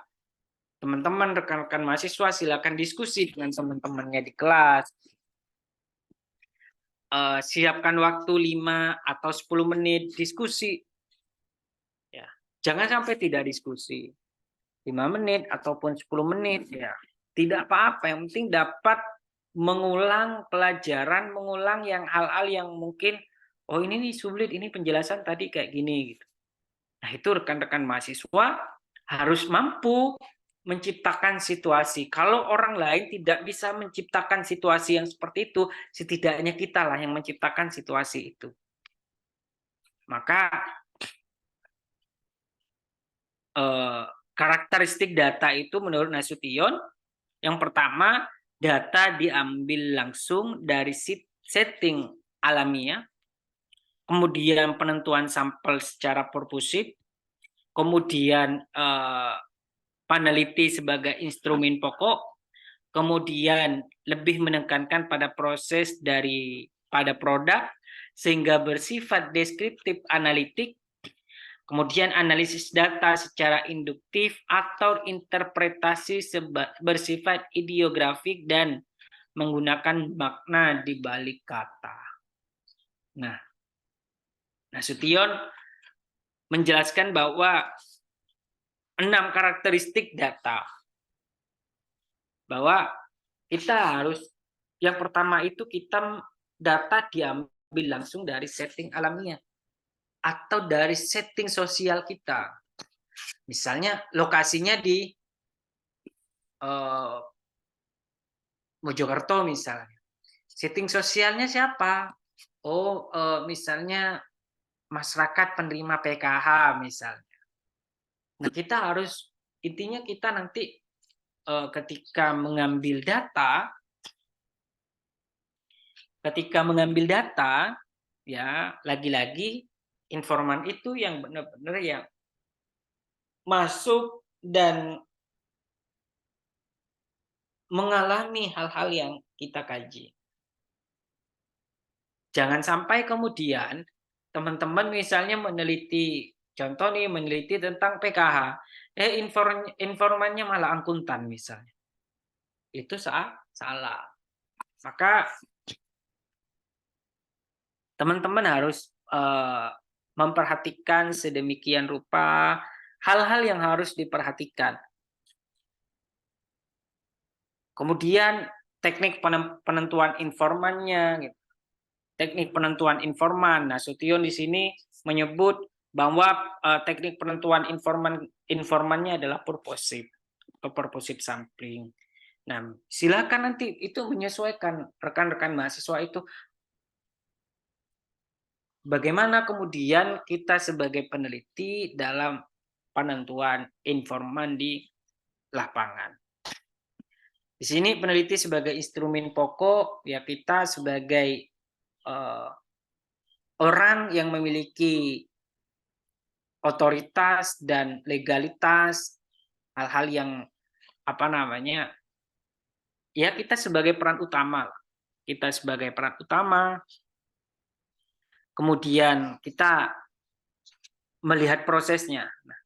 Teman-teman, rekan-rekan mahasiswa silakan diskusi dengan teman-temannya di kelas. Siapkan waktu 5 atau 10 menit diskusi. Ya, jangan sampai tidak diskusi. 5 menit ataupun 10 menit ya. Tidak apa-apa, yang penting dapat mengulang pelajaran, mengulang yang hal-hal yang mungkin oh ini nih sulit, ini penjelasan tadi kayak gini gitu. Nah, itu rekan-rekan mahasiswa harus mampu menciptakan situasi. Kalau orang lain tidak bisa menciptakan situasi yang seperti itu, setidaknya kita lah yang menciptakan situasi itu. Maka karakteristik data itu menurut Nasution, yang pertama, data diambil langsung dari setting alamiah, kemudian penentuan sampel secara purposif, kemudian peneliti sebagai instrumen pokok, kemudian lebih menekankan pada proses pada produk sehingga bersifat deskriptif analitik, kemudian analisis data secara induktif atau interpretasi bersifat ideografik dan menggunakan makna di balik kata. Nah, Nasution menjelaskan bahwa 6 karakteristik data. Bahwa kita harus, yang pertama itu kita data diambil langsung dari setting alamiah atau dari setting sosial kita. Misalnya lokasinya di Mojokerto misalnya. Setting sosialnya siapa? Oh, misalnya masyarakat penerima PKH misalnya. Nah, kita harus, intinya kita nanti ketika mengambil data, ya lagi-lagi informan itu yang benar-benar yang masuk dan mengalami hal-hal yang kita kaji. Jangan sampai kemudian teman-teman misalnya meneliti, contoh nih meneliti tentang PKH, informannya malah akuntan misalnya. Itu salah. Maka teman-teman harus memperhatikan sedemikian rupa hal-hal yang harus diperhatikan. Kemudian teknik penentuan informannya, gitu. Teknik penentuan informan. Nah, Sution di sini menyebut bahwa teknik penentuan informannya adalah purposive atau purposive sampling. Nah, silakan nanti itu menyesuaikan rekan-rekan mahasiswa itu. Bagaimana kemudian kita sebagai peneliti dalam penentuan informan di lapangan. Di sini peneliti sebagai instrumen pokok, ya kita sebagai orang yang memiliki otoritas dan legalitas, hal-hal yang apa namanya, ya kita sebagai peran utama. Kita sebagai peran utama, kemudian kita melihat prosesnya. Nah,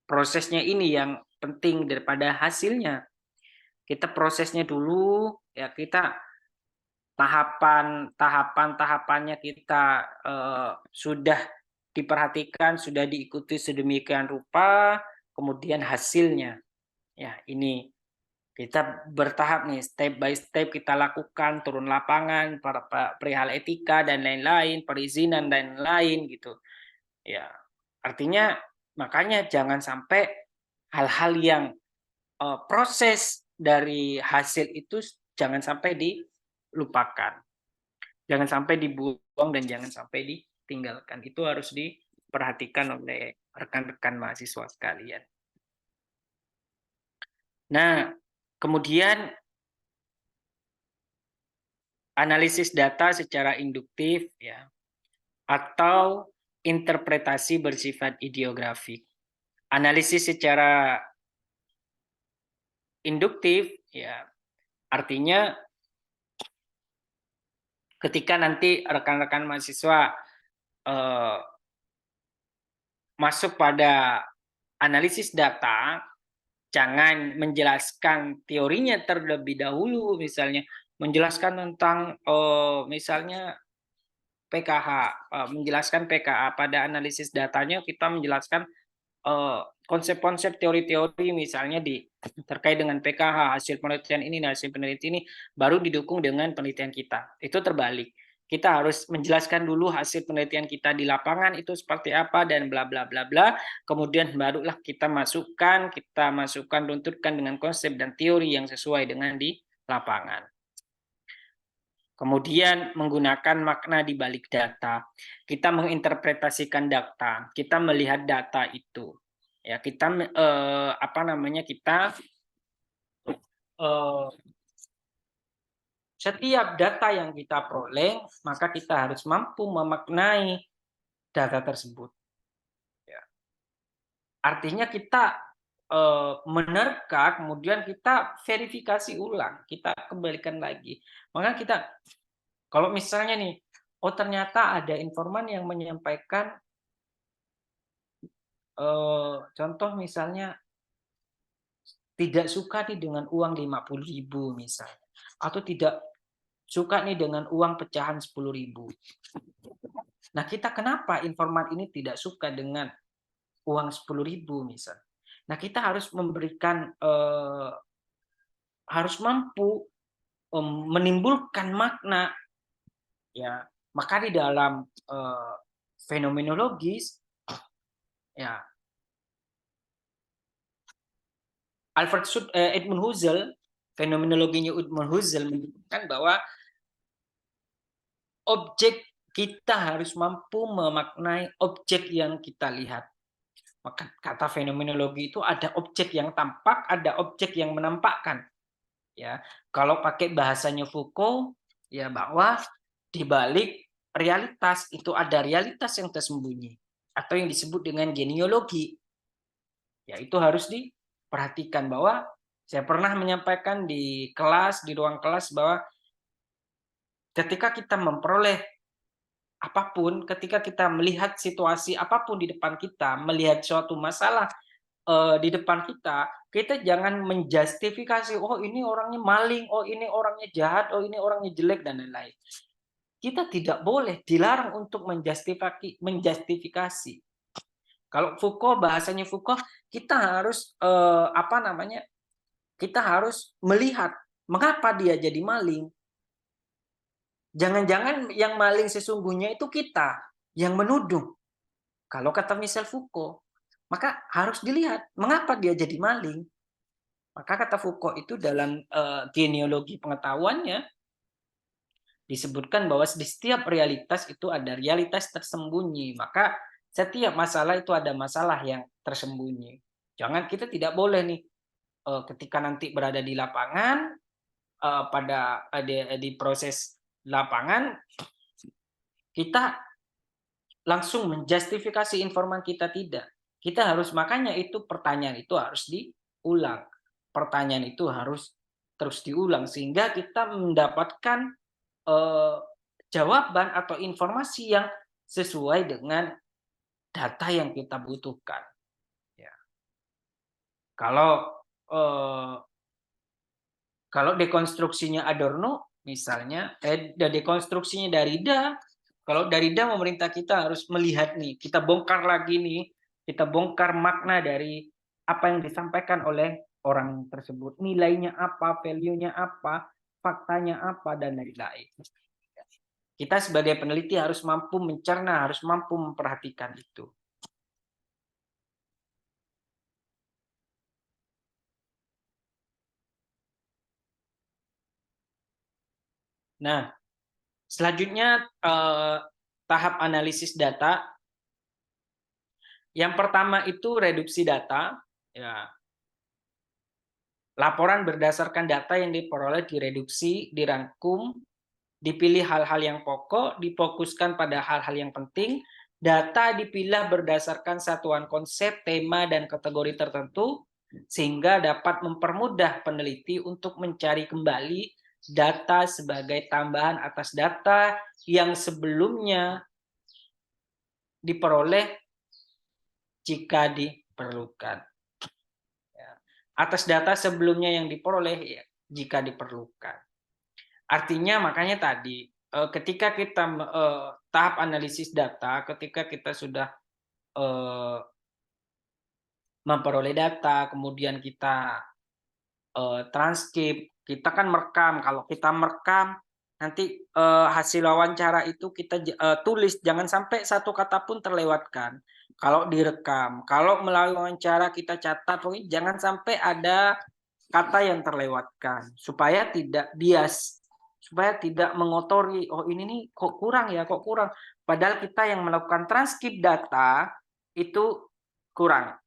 prosesnya ini yang penting daripada hasilnya. Kita prosesnya dulu, ya kita tahapannya kita sudah diperhatikan, sudah diikuti sedemikian rupa, kemudian hasilnya. Ya, ini kita bertahap nih, step by step kita lakukan, turun lapangan, perihal etika dan lain-lain, perizinan dan lain-lain gitu. Ya, artinya makanya jangan sampai hal-hal yang proses dari hasil itu jangan sampai dilupakan. Jangan sampai dibuang dan jangan sampai ditinggalkan. Itu harus diperhatikan oleh rekan-rekan mahasiswa sekalian. Nah, kemudian analisis data secara induktif ya atau interpretasi bersifat ideografik. Analisis secara induktif ya artinya ketika nanti rekan-rekan mahasiswa masuk pada analisis data, jangan menjelaskan teorinya terlebih dahulu, misalnya menjelaskan tentang misalnya PKH, menjelaskan PKA. Pada analisis datanya kita menjelaskan konsep-konsep teori-teori misalnya terkait dengan PKH, hasil penelitian ini, hasil penelitian ini baru didukung dengan penelitian kita. Itu terbalik. Kita harus menjelaskan dulu hasil penelitian kita di lapangan itu seperti apa dan bla bla bla bla. Kemudian barulah kita masukkan runturkan dengan konsep dan teori yang sesuai dengan di lapangan. Kemudian menggunakan makna di balik data. Kita menginterpretasikan data, kita melihat data itu. Ya, kita setiap data yang kita peroleh, maka kita harus mampu memaknai data tersebut. Ya. Artinya kita menerka, kemudian kita verifikasi ulang, kita kembalikan lagi. Maka kita, kalau misalnya nih, oh ternyata ada informan yang menyampaikan, contoh misalnya, tidak suka nih dengan uang 50.000 misalnya, atau tidak suka nih dengan uang pecahan 10.000. Nah, kita kenapa informan ini tidak suka dengan uang 10.000 misalnya? Nah, kita harus memberikan harus mampu menimbulkan makna ya. Maka di dalam fenomenologis ya Edmund Husserl, fenomenologinya Edmund Husserl menunjukkan bahwa objek kita harus mampu memaknai objek yang kita lihat. Maka kata fenomenologi itu ada objek yang tampak, ada objek yang menampakkan. Ya, kalau pakai bahasanya Foucault, ya bahwa di balik realitas itu ada realitas yang tersembunyi atau yang disebut dengan genealogi. Ya, itu harus diperhatikan bahwa saya pernah menyampaikan di kelas, di ruang kelas bahwa ketika kita memperoleh apapun, ketika kita melihat situasi apapun di depan kita, melihat suatu masalah di depan kita, kita jangan menjustifikasi, "Oh ini orangnya maling, oh ini orangnya jahat, oh ini orangnya jelek," dan lain-lain. Kita tidak boleh, dilarang untuk menjustifikasi. Kalau Foucault, bahasanya Foucault, kita harus, kita harus melihat mengapa dia jadi maling. Jangan-jangan yang maling sesungguhnya itu kita, yang menuduh. Kalau kata Michel Foucault, maka harus dilihat mengapa dia jadi maling. Maka kata Foucault itu dalam genealogi pengetahuannya disebutkan bahwa di setiap realitas itu ada realitas tersembunyi. Maka setiap masalah itu ada masalah yang tersembunyi. Jangan, kita tidak boleh nih ketika nanti berada di lapangan, pada di proses lapangan, kita langsung menjustifikasi informan kita, tidak. Kita harus, makanya itu pertanyaan itu harus diulang. Pertanyaan itu harus terus diulang sehingga kita mendapatkan jawaban atau informasi yang sesuai dengan data yang kita butuhkan. Ya. Kalau eh, kalau dekonstruksinya Adorno, misalnya, dekonstruksinya Derrida, kalau Derrida memerintah kita harus melihat nih, kita bongkar lagi nih, kita bongkar makna dari apa yang disampaikan oleh orang tersebut, nilainya apa, value-nya apa, faktanya apa, dan lain-lain. Kita sebagai peneliti harus mampu mencerna, harus mampu memperhatikan itu. Nah, selanjutnya tahap analisis data. Yang pertama itu reduksi data. Ya. Laporan berdasarkan data yang diperoleh direduksi, dirangkum, dipilih hal-hal yang pokok, difokuskan pada hal-hal yang penting. Data dipilih berdasarkan satuan konsep, tema, dan kategori tertentu, sehingga dapat mempermudah peneliti untuk mencari kembali data sebagai tambahan atas data yang sebelumnya diperoleh jika diperlukan. Ya. Atas data sebelumnya yang diperoleh ya, jika diperlukan. Artinya makanya tadi ketika kita tahap analisis data, ketika kita sudah memperoleh data, kemudian kita transkrip, kita kan merekam. Kalau kita merekam, nanti hasil wawancara itu kita tulis, jangan sampai satu kata pun terlewatkan. Kalau direkam, kalau melalui wawancara kita catat, pokoknya jangan sampai ada kata yang terlewatkan, supaya tidak bias, supaya tidak mengotori, oh ini nih kok kurang ya, kok kurang. Padahal kita yang melakukan transkrip data itu kurang.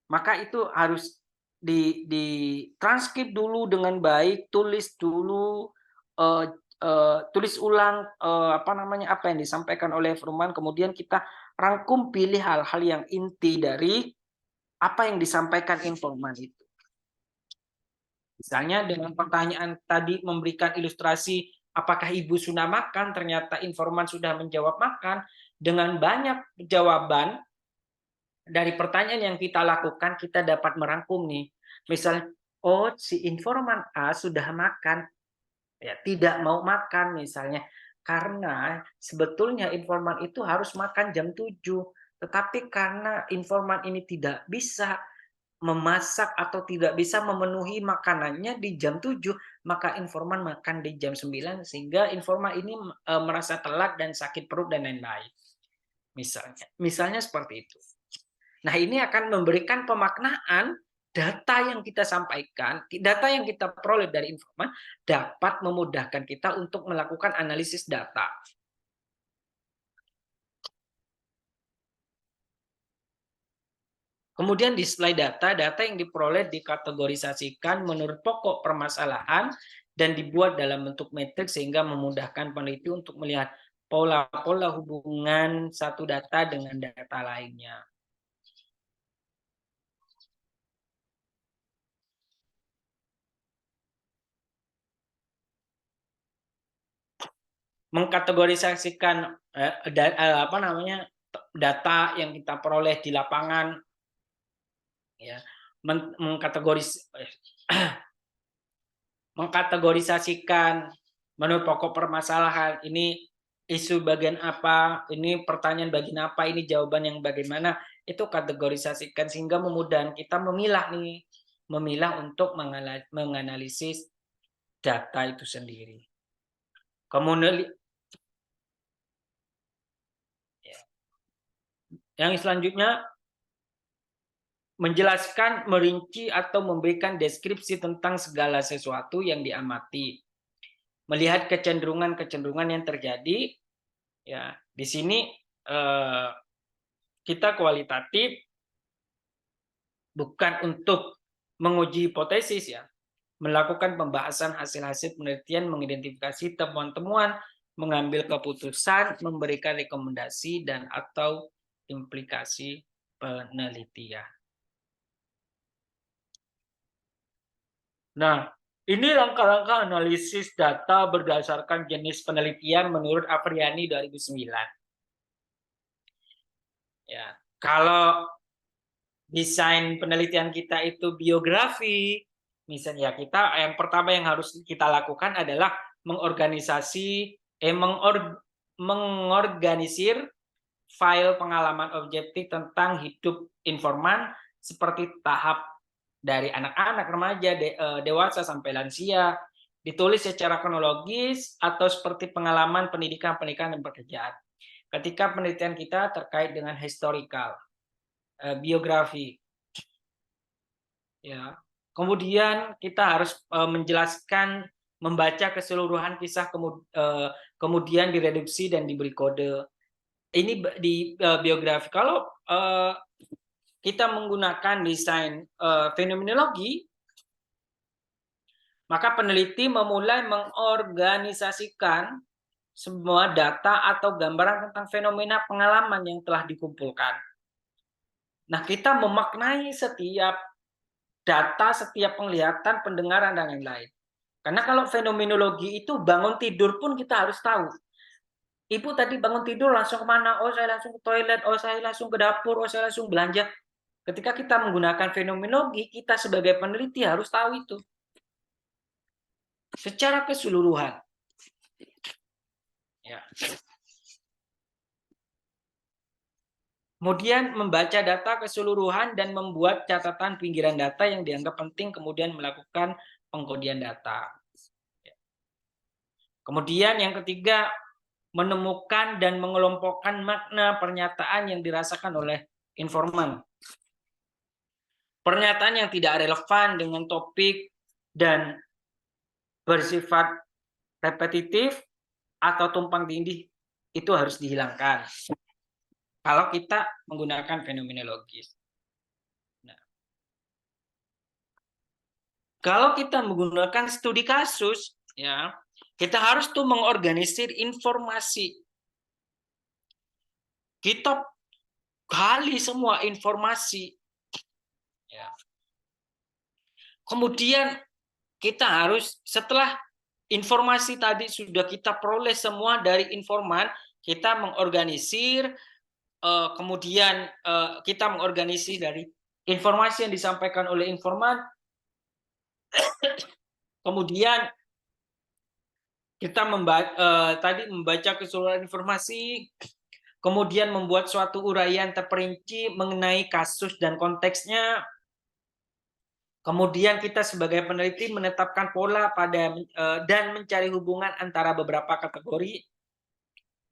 Maka itu harus di transkrip dulu dengan baik, tulis dulu, tulis ulang apa yang disampaikan oleh Furman, kemudian kita rangkum, pilih hal-hal yang inti dari apa yang disampaikan informan itu. Misalnya dengan pertanyaan tadi memberikan ilustrasi apakah ibu sudah makan, ternyata informan sudah menjawab makan, dengan banyak jawaban dari pertanyaan yang kita lakukan, kita dapat merangkum nih. Misalnya, oh si informan A sudah makan, ya tidak mau makan misalnya, karena sebetulnya informan itu harus makan jam 7, tetapi karena informan ini tidak bisa memasak atau tidak bisa memenuhi makanannya di jam 7, maka informan makan di jam 9, sehingga informan ini merasa telat dan sakit perut dan lain-lain. Misalnya seperti itu. Nah, ini akan memberikan pemaknaan data yang kita sampaikan, data yang kita peroleh dari informan dapat memudahkan kita untuk melakukan analisis data. Kemudian di slide data, data yang diperoleh dikategorisasikan menurut pokok permasalahan dan dibuat dalam bentuk metrik sehingga memudahkan peneliti untuk melihat pola-pola hubungan satu data dengan data lainnya. Mengkategorisasikan data yang kita peroleh di lapangan ya, mengkategorisasikan menurut pokok permasalahan, ini isu bagian apa, ini pertanyaan bagian apa, ini jawaban yang bagaimana, itu kategorisasikan sehingga memudahkan kita memilah untuk menganalisis data itu sendiri. Kemudian yang selanjutnya menjelaskan, merinci atau memberikan deskripsi tentang segala sesuatu yang diamati. Melihat kecenderungan-kecenderungan yang terjadi, ya di sini kita kualitatif bukan untuk menguji hipotesis ya, melakukan pembahasan hasil-hasil penelitian, mengidentifikasi temuan-temuan, mengambil keputusan, memberikan rekomendasi dan atau implikasi penelitian. Nah, ini langkah-langkah analisis data berdasarkan jenis penelitian menurut Afriani 2009. Ya, kalau desain penelitian kita itu biografi, misalnya kita yang pertama yang harus kita lakukan adalah mengorganisir file pengalaman objektif tentang hidup informan seperti tahap dari anak-anak, remaja, dewasa sampai lansia, ditulis secara kronologis atau seperti pengalaman pendidikan, dan pekerjaan. Ketika penelitian kita terkait dengan historical, biografi, ya. Kemudian kita harus menjelaskan, membaca keseluruhan kisah, kemudian direduksi dan diberi kode. Ini di biografi. Kalau kita menggunakan desain fenomenologi, maka peneliti memulai mengorganisasikan semua data atau gambaran tentang fenomena pengalaman yang telah dikumpulkan. Nah, kita memaknai setiap data, setiap penglihatan, pendengaran, dan lain-lain. Karena kalau fenomenologi itu bangun tidur pun kita harus tahu. Ibu tadi bangun tidur langsung kemana? Oh, saya langsung ke toilet. Oh, saya langsung ke dapur. Oh, saya langsung belanja. Ketika kita menggunakan fenomenologi, kita sebagai peneliti harus tahu itu secara keseluruhan. Ya. Kemudian membaca data keseluruhan dan membuat catatan pinggiran data yang dianggap penting, kemudian melakukan pengkodian data. Kemudian yang ketiga, menemukan dan mengelompokkan makna pernyataan yang dirasakan oleh informan. Pernyataan yang tidak relevan dengan topik dan bersifat repetitif atau tumpang tindih itu harus dihilangkan kalau kita menggunakan fenomenologis. Nah, kalau kita menggunakan studi kasus, ya kita harus tuh mengorganisir informasi. Kita gali semua informasi. Ya. Kemudian kita harus, setelah informasi tadi sudah kita peroleh semua dari informan, kita mengorganisir, kemudian kita mengorganisir dari informasi yang disampaikan oleh informan, kemudian kita membaca keseluruhan informasi, kemudian membuat suatu uraian terperinci mengenai kasus dan konteksnya. Kemudian kita sebagai peneliti menetapkan pola dan mencari hubungan antara beberapa kategori.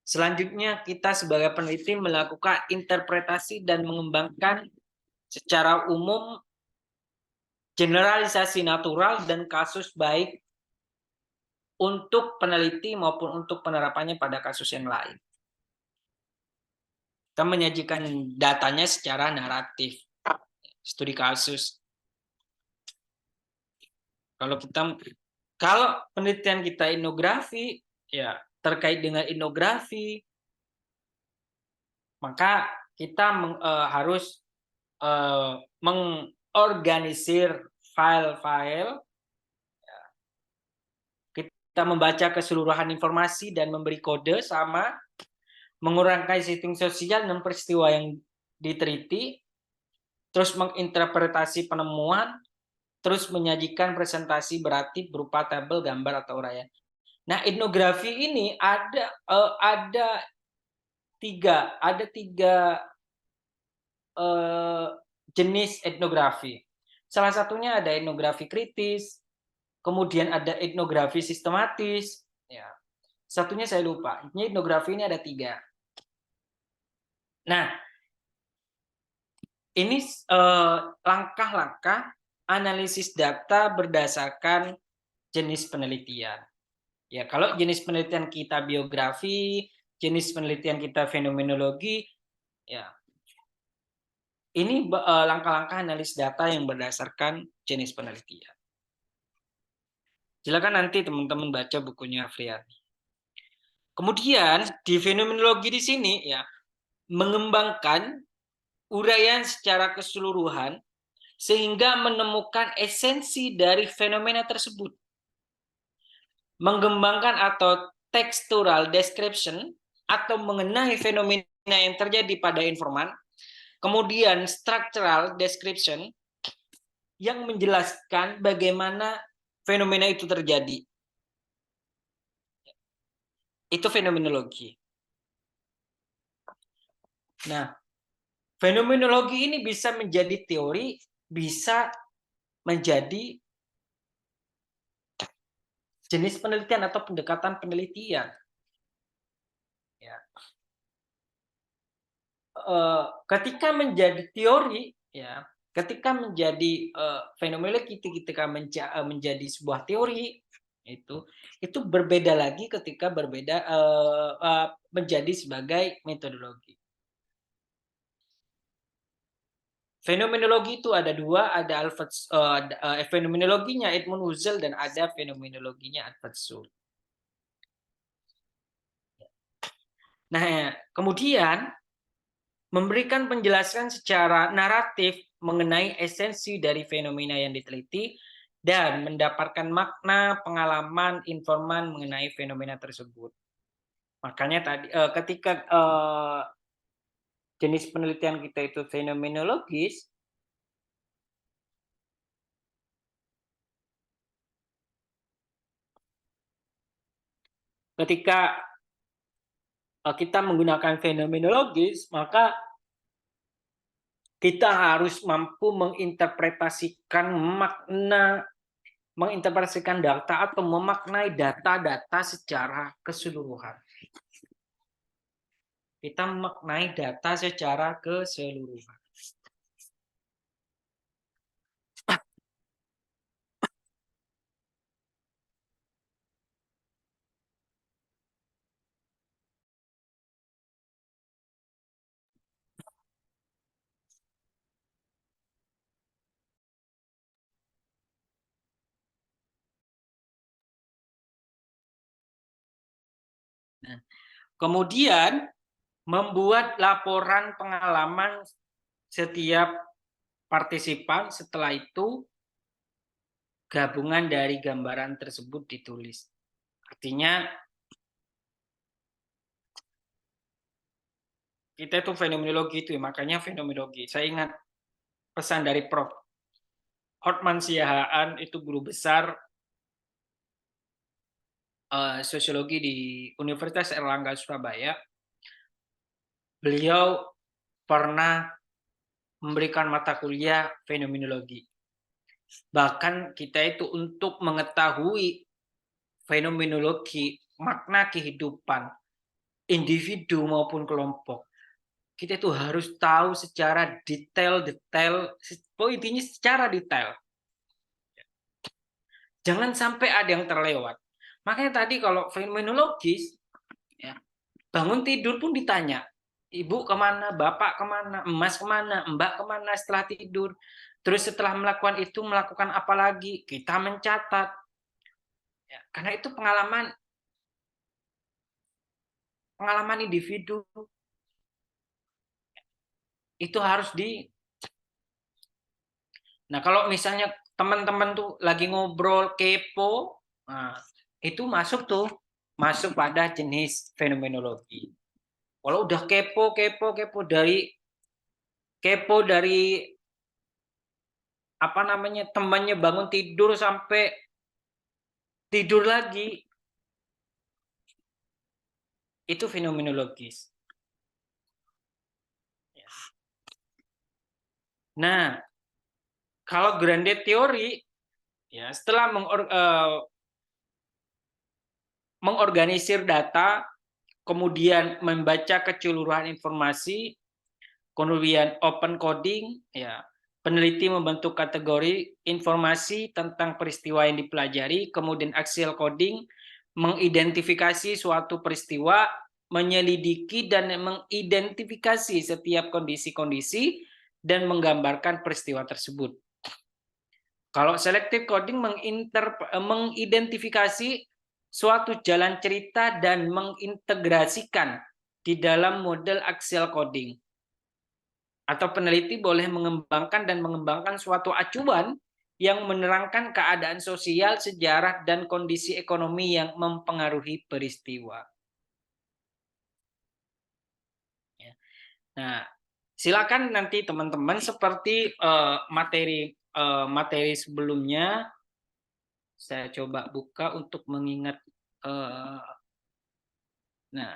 Selanjutnya kita sebagai peneliti melakukan interpretasi dan mengembangkan secara umum generalisasi natural dan kasus baik untuk peneliti maupun untuk penerapannya pada kasus yang lain. Kita menyajikan datanya secara naratif, studi kasus. Kalau penelitian kita etnografi, ya terkait dengan etnografi, maka kita harus mengorganisir file-file. Kita membaca keseluruhan informasi dan memberi kode sama, mengurangkan setting sosial dan peristiwa yang diteliti, terus menginterpretasi penemuan, terus menyajikan presentasi berarti berupa tabel, gambar atau uraian. Nah, etnografi ini ada tiga jenis etnografi. Salah satunya ada etnografi kritis, kemudian ada etnografi sistematis. Ya, satunya saya lupa. Ini etnografi ini ada 3. Nah, ini langkah-langkah analisis data berdasarkan jenis penelitian. Ya, kalau jenis penelitian kita biografi, jenis penelitian kita fenomenologi, ya ini langkah-langkah analisis data yang berdasarkan jenis penelitian. Silakan nanti teman-teman baca bukunya Afriyadi. Kemudian di fenomenologi di sini ya mengembangkan uraian secara keseluruhan sehingga menemukan esensi dari fenomena tersebut. Mengembangkan atau textual description atau mengenai fenomena yang terjadi pada informan. Kemudian structural description yang menjelaskan bagaimana fenomena itu terjadi. Itu fenomenologi. Nah, fenomenologi ini bisa menjadi teori, bisa menjadi jenis penelitian atau pendekatan penelitian. Ya. Ketika menjadi teori, ya, ketika menjadi fenomenologi, ketika menjadi sebuah teori, itu berbeda lagi ketika menjadi sebagai metodologi. Fenomenologi itu ada 2, ada fenomenologinya Edmund Husserl dan ada fenomenologinya Alfred Schulz. Nah, kemudian memberikan penjelasan secara naratif mengenai esensi dari fenomena yang diteliti dan mendapatkan makna, pengalaman, informan mengenai fenomena tersebut. Makanya tadi ketika jenis penelitian kita itu fenomenologis, ketika kita menggunakan fenomenologis, maka kita harus mampu menginterpretasikan makna, menginterpretasikan data atau memaknai data-data secara keseluruhan. Kita memaknai data secara keseluruhan. Nah, kemudian membuat laporan pengalaman setiap partisipan, setelah itu gabungan dari gambaran tersebut ditulis. Artinya kita itu fenomenologi itu, makanya fenomenologi. Saya ingat pesan dari Prof. Hotman Siahaan, itu guru besar sosiologi di Universitas Erlangga Surabaya. Beliau pernah memberikan mata kuliah fenomenologi. Bahkan kita itu untuk mengetahui fenomenologi, makna kehidupan individu maupun kelompok, kita itu harus tahu secara detail, intinya secara detail. Jangan sampai ada yang terlewat. Makanya tadi kalau fenomenologis, ya, bangun tidur pun ditanya, ibu kemana, bapak kemana, emas kemana, mbak kemana setelah tidur. Terus setelah melakukan itu, melakukan apa lagi? Kita mencatat. Ya, karena itu pengalaman individu itu harus di. Nah, kalau misalnya teman-teman tuh lagi ngobrol kepo, nah, itu masuk pada jenis fenomenologi. Kalau udah kepo dari apa namanya, temannya bangun tidur sampai tidur lagi. Itu fenomenologis. Nah, kalau grounded teori, ya setelah mengorganisir data, kemudian membaca keseluruhan informasi, kemudian open coding, ya peneliti membentuk kategori informasi tentang peristiwa yang dipelajari, kemudian axial coding, mengidentifikasi suatu peristiwa, menyelidiki dan mengidentifikasi setiap kondisi-kondisi dan menggambarkan peristiwa tersebut. Kalau selective coding mengidentifikasi suatu jalan cerita dan mengintegrasikan di dalam model axial coding. Atau peneliti boleh mengembangkan dan mengembangkan suatu acuan yang menerangkan keadaan sosial, sejarah, dan kondisi ekonomi yang mempengaruhi peristiwa. Nah, silakan nanti teman-teman seperti materi sebelumnya, saya coba buka untuk mengingat. Nah,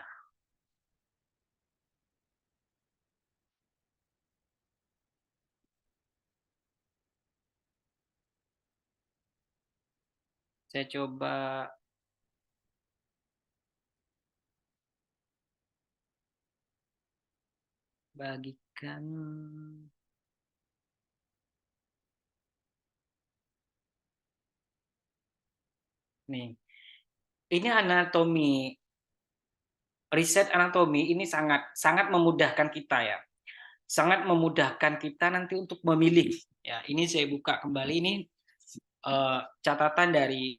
saya coba bagikan. Nih, ini anatomi, riset anatomi ini sangat memudahkan kita ya. Sangat memudahkan kita nanti untuk memilih. Ya, ini saya buka kembali ini catatan dari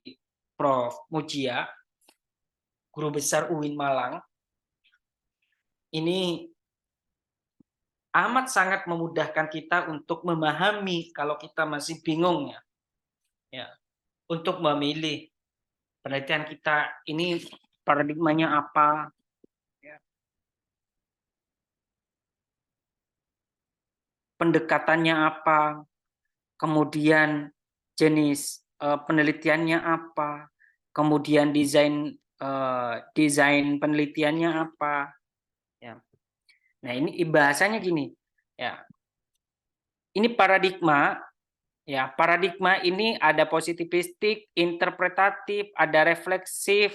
Prof. Mujia, Guru Besar UIN Malang. Ini amat sangat memudahkan kita untuk memahami kalau kita masih bingung ya, untuk memilih penelitian kita ini paradigmanya apa, ya, pendekatannya apa, kemudian jenis penelitiannya apa, kemudian desain penelitiannya apa, ya. Nah ini bahasanya gini, ya. Ini paradigma, ya. Paradigma ini ada positivistik, interpretatif, ada refleksif,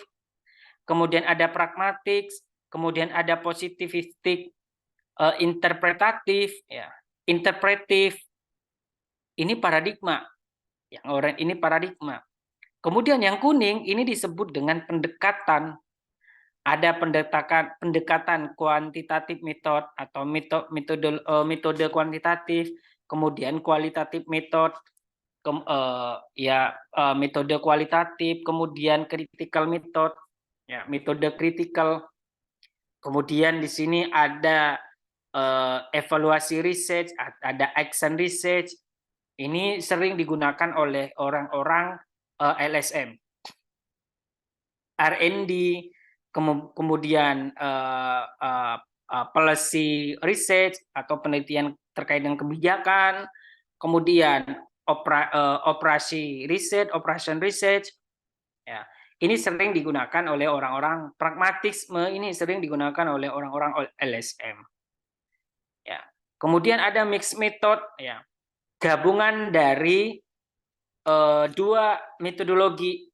kemudian ada pragmatik, kemudian ada positivistik, interpretatif, ya. Interpretif. Ini paradigma. Yang orang ini paradigma. Kemudian yang kuning ini disebut dengan pendekatan. Ada pendekatan kuantitatif metode atau metode kuantitatif, kemudian kualitatif metode, metode kualitatif, kemudian critical method, ya metode critical. Kemudian di sini ada evaluasi research, ada action research. Ini sering digunakan oleh orang-orang LSM, R&D, kemudian policy research atau penelitian terkait dengan kebijakan, kemudian operasi research, operation research, ya. Ini sering digunakan oleh orang-orang pragmatisme, ini sering digunakan oleh orang-orang LSM. Ya. Kemudian ada mixed method, ya. Gabungan dari dua metodologi,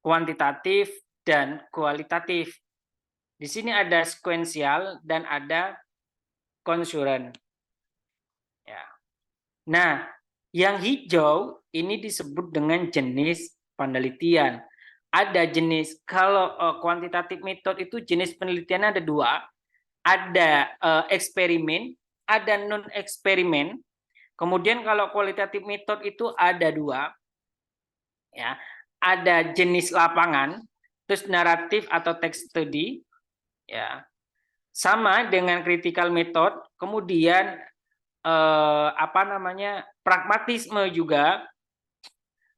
kuantitatif dan kualitatif. Di sini ada sekuensial dan ada konsuren. Ya. Nah, yang hijau ini disebut dengan jenis penelitian. Ada jenis, kalau kuantitatif metode itu jenis penelitiannya ada dua. Ada eksperimen, ada non-eksperimen. Kemudian kalau kualitatif metode itu ada dua. Ya, ada jenis lapangan, terus naratif atau text study, ya. Sama dengan critical method, kemudian pragmatisme juga,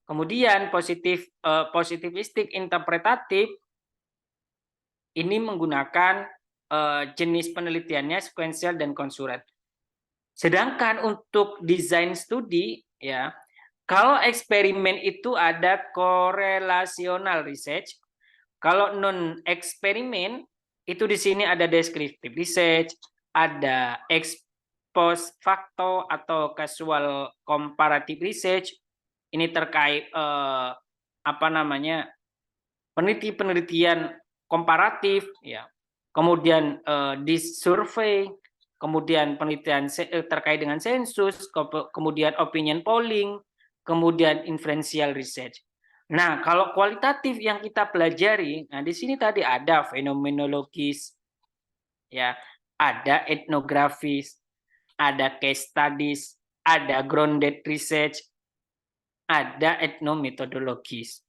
kemudian positivistik interpretatif ini menggunakan jenis penelitiannya sekuensial dan konsurat. Sedangkan untuk desain studi, ya, kalau eksperimen itu ada korelasional research, kalau non eksperimen itu di sini ada descriptive research, ada ex post facto atau casual comparative research. Ini terkait apa namanya, penelitian komparatif, ya. Kemudian di survei, kemudian penelitian terkait dengan sensus, kemudian opinion polling, kemudian inferential research. Nah, kalau kualitatif yang kita pelajari, nah di sini tadi ada fenomenologis, ya, ada etnografis, ada case studies, ada grounded research, ada etnometodologis.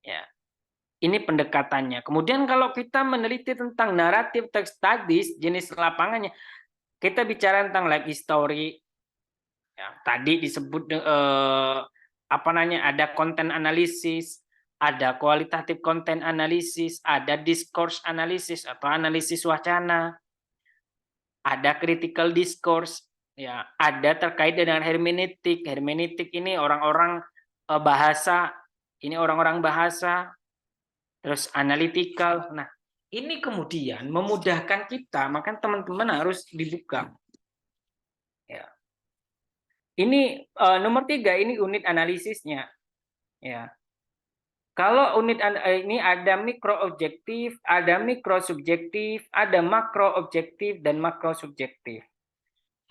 Ya. Ini pendekatannya. Kemudian kalau kita meneliti tentang naratif text studies, jenis lapangannya, kita bicara tentang life history. Ya, tadi disebut apa namanya, ada konten analisis, ada kualitatif konten analisis, ada discourse analisis atau analisis wacana, ada critical discourse, ya, ada terkait dengan hermeneutik. Hermeneutik ini orang-orang bahasa, ini orang-orang bahasa. Terus analytical. Nah, ini kemudian memudahkan kita, maka teman-teman harus dibuka. Ya. Ini nomor 3, ini unit analisisnya. Ya. Kalau unit ini ada mikro objektif, ada mikro subjektif, ada makro objektif dan makro subjektif.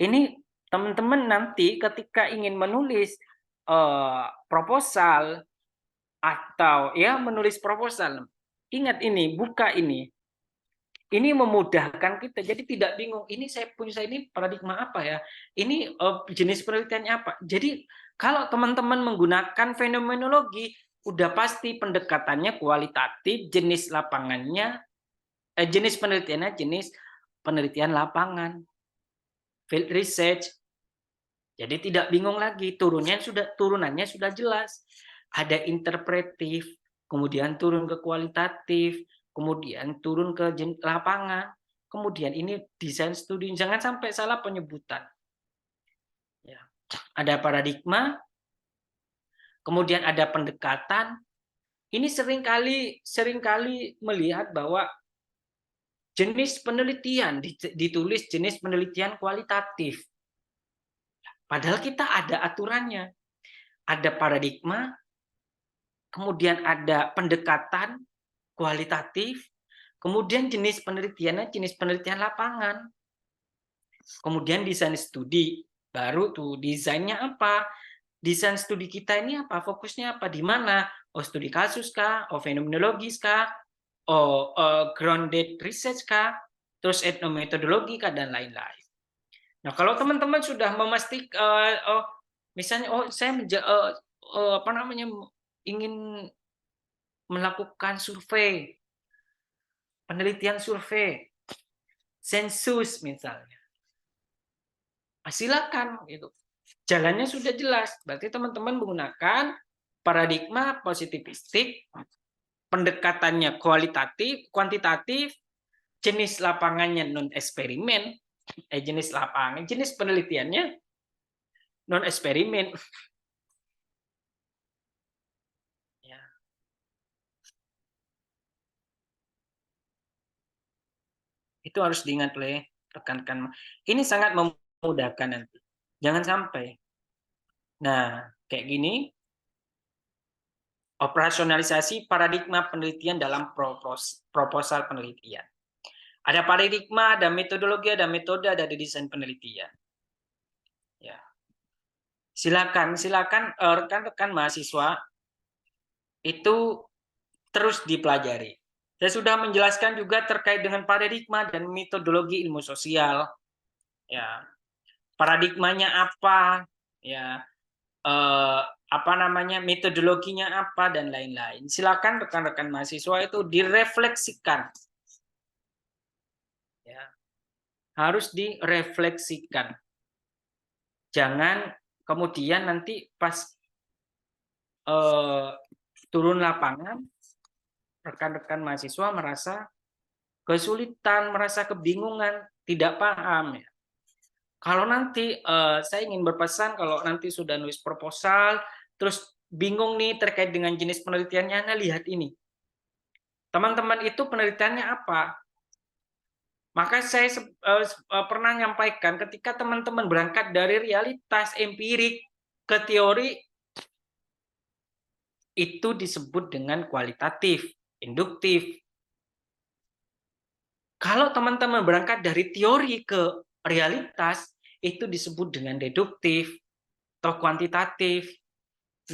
Ini teman-teman nanti ketika ingin menulis proposal atau ya menulis proposal, ingat ini, buka ini. Ini memudahkan kita, jadi tidak bingung. Ini saya punya ini paradigma apa ya? Ini jenis penelitiannya apa? Jadi kalau teman-teman menggunakan fenomenologi, udah pasti pendekatannya kualitatif, jenis lapangannya, jenis penelitiannya jenis penelitian lapangan, field research. Jadi tidak bingung lagi. Turunannya sudah jelas. Ada interpretif, kemudian turun ke kualitatif, kemudian turun ke lapangan, kemudian ini desain studi. Jangan sampai salah penyebutan. Ya. Ada paradigma, kemudian ada pendekatan. Ini seringkali melihat bahwa jenis penelitian ditulis jenis penelitian kualitatif. Padahal kita ada aturannya. Ada paradigma, kemudian ada pendekatan kualitatif, kemudian jenis penelitiannya jenis penelitian lapangan. Kemudian desain studi, baru tuh desainnya apa? Desain studi kita ini apa? Fokusnya apa? Di mana? Oh, studi kasus kah? Oh, fenomenologis kah? Oh, grounded research kah? Terus etnometodologi kah? Dan lain-lain. Nah, kalau teman-teman sudah memastikan, misalnya, saya apa namanya, ingin melakukan survei, penelitian survei, sensus misalnya. Silakan gitu. Jalannya sudah jelas. Berarti teman-teman menggunakan paradigma positivistik, pendekatannya kualitatif, kuantitatif, jenis lapangannya non eksperimen, jenis penelitiannya non eksperimen. Ya. Itu harus diingat oleh rekan-rekan. Ini sangat memudahkan nanti. Jangan sampai. Nah, kayak gini, operasionalisasi paradigma penelitian dalam proposal penelitian. Ada paradigma, ada metodologi, ada metode, ada desain penelitian. Ya. Silakan rekan-rekan mahasiswa itu terus dipelajari. Saya sudah menjelaskan juga terkait dengan paradigma dan metodologi ilmu sosial. Ya. Paradigmanya apa? Ya. Apa namanya, metodologinya apa dan lain-lain. Silakan rekan-rekan mahasiswa itu direfleksikan. Ya. Harus direfleksikan. Jangan kemudian nanti pas turun lapangan, rekan-rekan mahasiswa merasa kesulitan, merasa kebingungan, tidak paham. Ya. Kalau nanti saya ingin berpesan kalau nanti sudah nulis proposal, terus bingung nih terkait dengan jenis penelitiannya, nah lihat ini. Teman-teman itu penelitiannya apa? Maka saya pernah menyampaikan ketika teman-teman berangkat dari realitas empirik ke teori, itu disebut dengan kualitatif, induktif. Kalau teman-teman berangkat dari teori ke realitas, itu disebut dengan deduktif atau kuantitatif.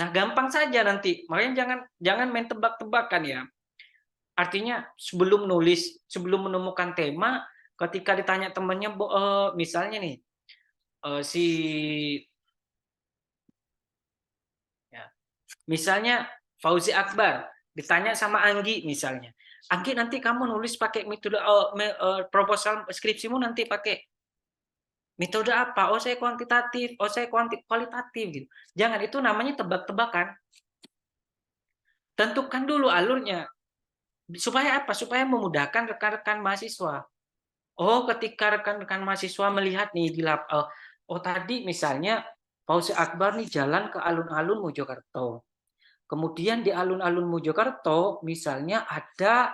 Nah, gampang saja nanti. Makanya jangan main tebak-tebakan ya. Artinya sebelum nulis, sebelum menemukan tema, ketika ditanya temannya, misalnya nih, si ya, misalnya Fauzi Akbar ditanya sama Anggi misalnya, Anggi nanti kamu nulis pakai metode proposal skripsimu nanti pakai metode apa? Oh saya kuantitatif, oh saya kualitatif gitu. Jangan, itu namanya tebak-tebakan. Tentukan dulu alurnya. Supaya apa? Supaya memudahkan rekan-rekan mahasiswa. Oh, ketika rekan-rekan mahasiswa melihat nih oh tadi misalnya Fauzi Akbar nih jalan ke alun-alun Mojokerto. Kemudian di alun-alun Mojokerto misalnya ada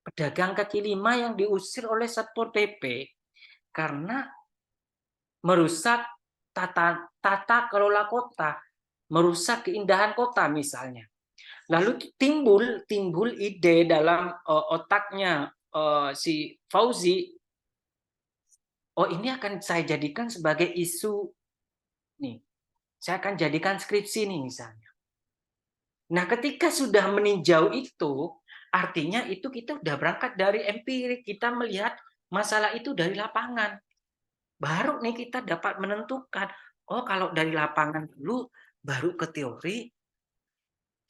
pedagang kaki lima yang diusir oleh Satpol PP karena merusak tata kelola kota, merusak keindahan kota misalnya. Lalu timbul ide dalam otaknya si Fauzi, oh ini akan saya jadikan sebagai isu nih. Saya akan jadikan skripsi nih misalnya. Nah, ketika sudah meninjau itu, artinya itu kita sudah berangkat dari empirik, kita melihat masalah itu dari lapangan. Baru nih kita dapat menentukan, oh kalau dari lapangan dulu baru ke teori,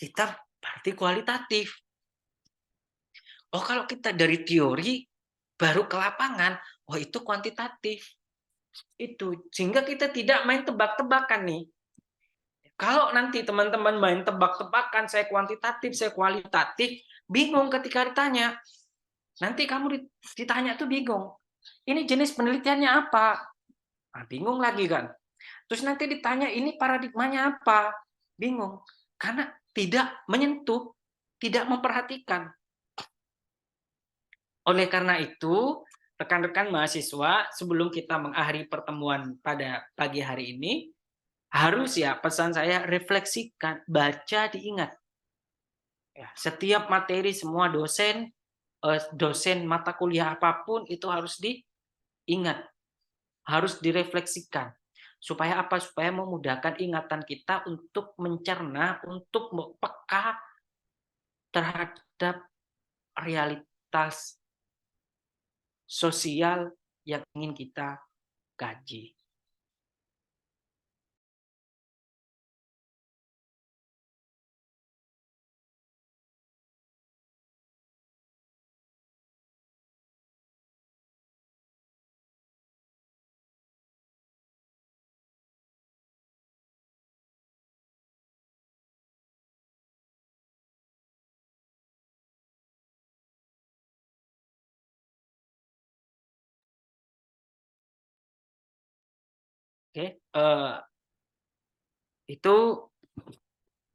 kita berarti kualitatif. Oh kalau kita dari teori baru ke lapangan, oh itu kuantitatif. Itu sehingga kita tidak main tebak-tebakan nih. Kalau nanti teman-teman main tebak-tebakan, saya kuantitatif, saya kualitatif, bingung ketika ditanya. Nanti kamu ditanya tuh bingung. Ini jenis penelitiannya apa? Nah, bingung lagi kan. Terus nanti ditanya ini paradigmanya apa? Bingung. Karena tidak menyentuh, tidak memperhatikan. Oleh karena itu, rekan-rekan mahasiswa, sebelum kita mengakhiri pertemuan pada pagi hari ini, harus ya pesan saya refleksikan, baca, diingat. Ya, setiap materi semua dosen mata kuliah apapun itu harus diingat, harus direfleksikan. Supaya apa? Supaya memudahkan ingatan kita untuk mencerna, untuk peka terhadap realitas sosial yang ingin kita kaji. Oke, itu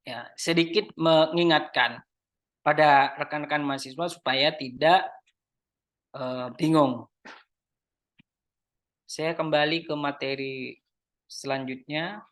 ya sedikit mengingatkan pada rekan-rekan mahasiswa supaya tidak bingung. Saya kembali ke materi selanjutnya.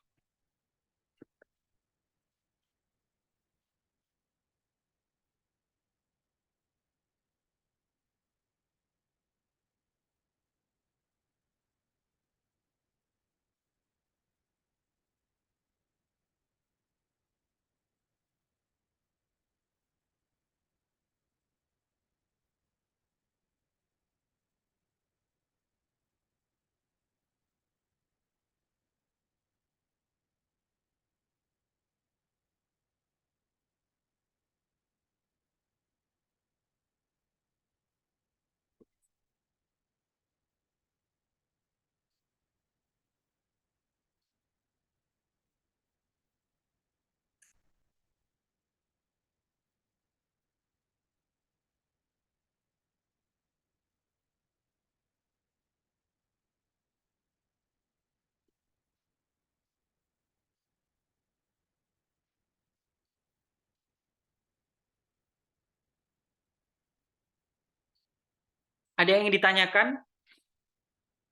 Ada yang ingin ditanyakan?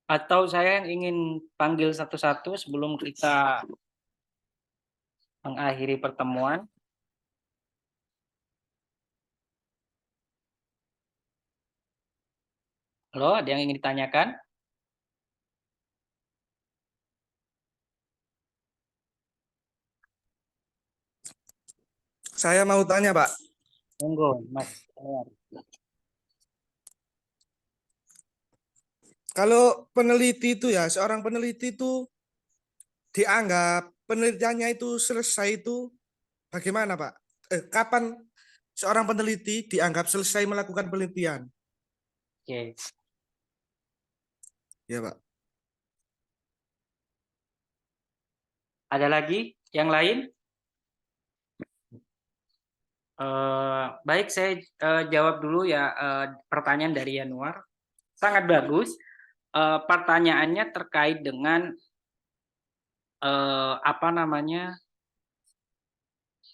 Atau saya yang ingin panggil satu-satu sebelum kita mengakhiri pertemuan? Halo, ada yang ingin ditanyakan? Saya mau tanya, Pak. Monggo, Mas. Kalau peneliti itu ya, seorang peneliti itu dianggap penelitiannya itu selesai itu bagaimana, Pak? Kapan seorang peneliti dianggap selesai melakukan penelitian? Oke. Ya, Pak. Ada lagi yang lain? Baik, saya jawab dulu ya pertanyaan dari Yanuar. Sangat bagus. Pertanyaannya terkait dengan apa namanya,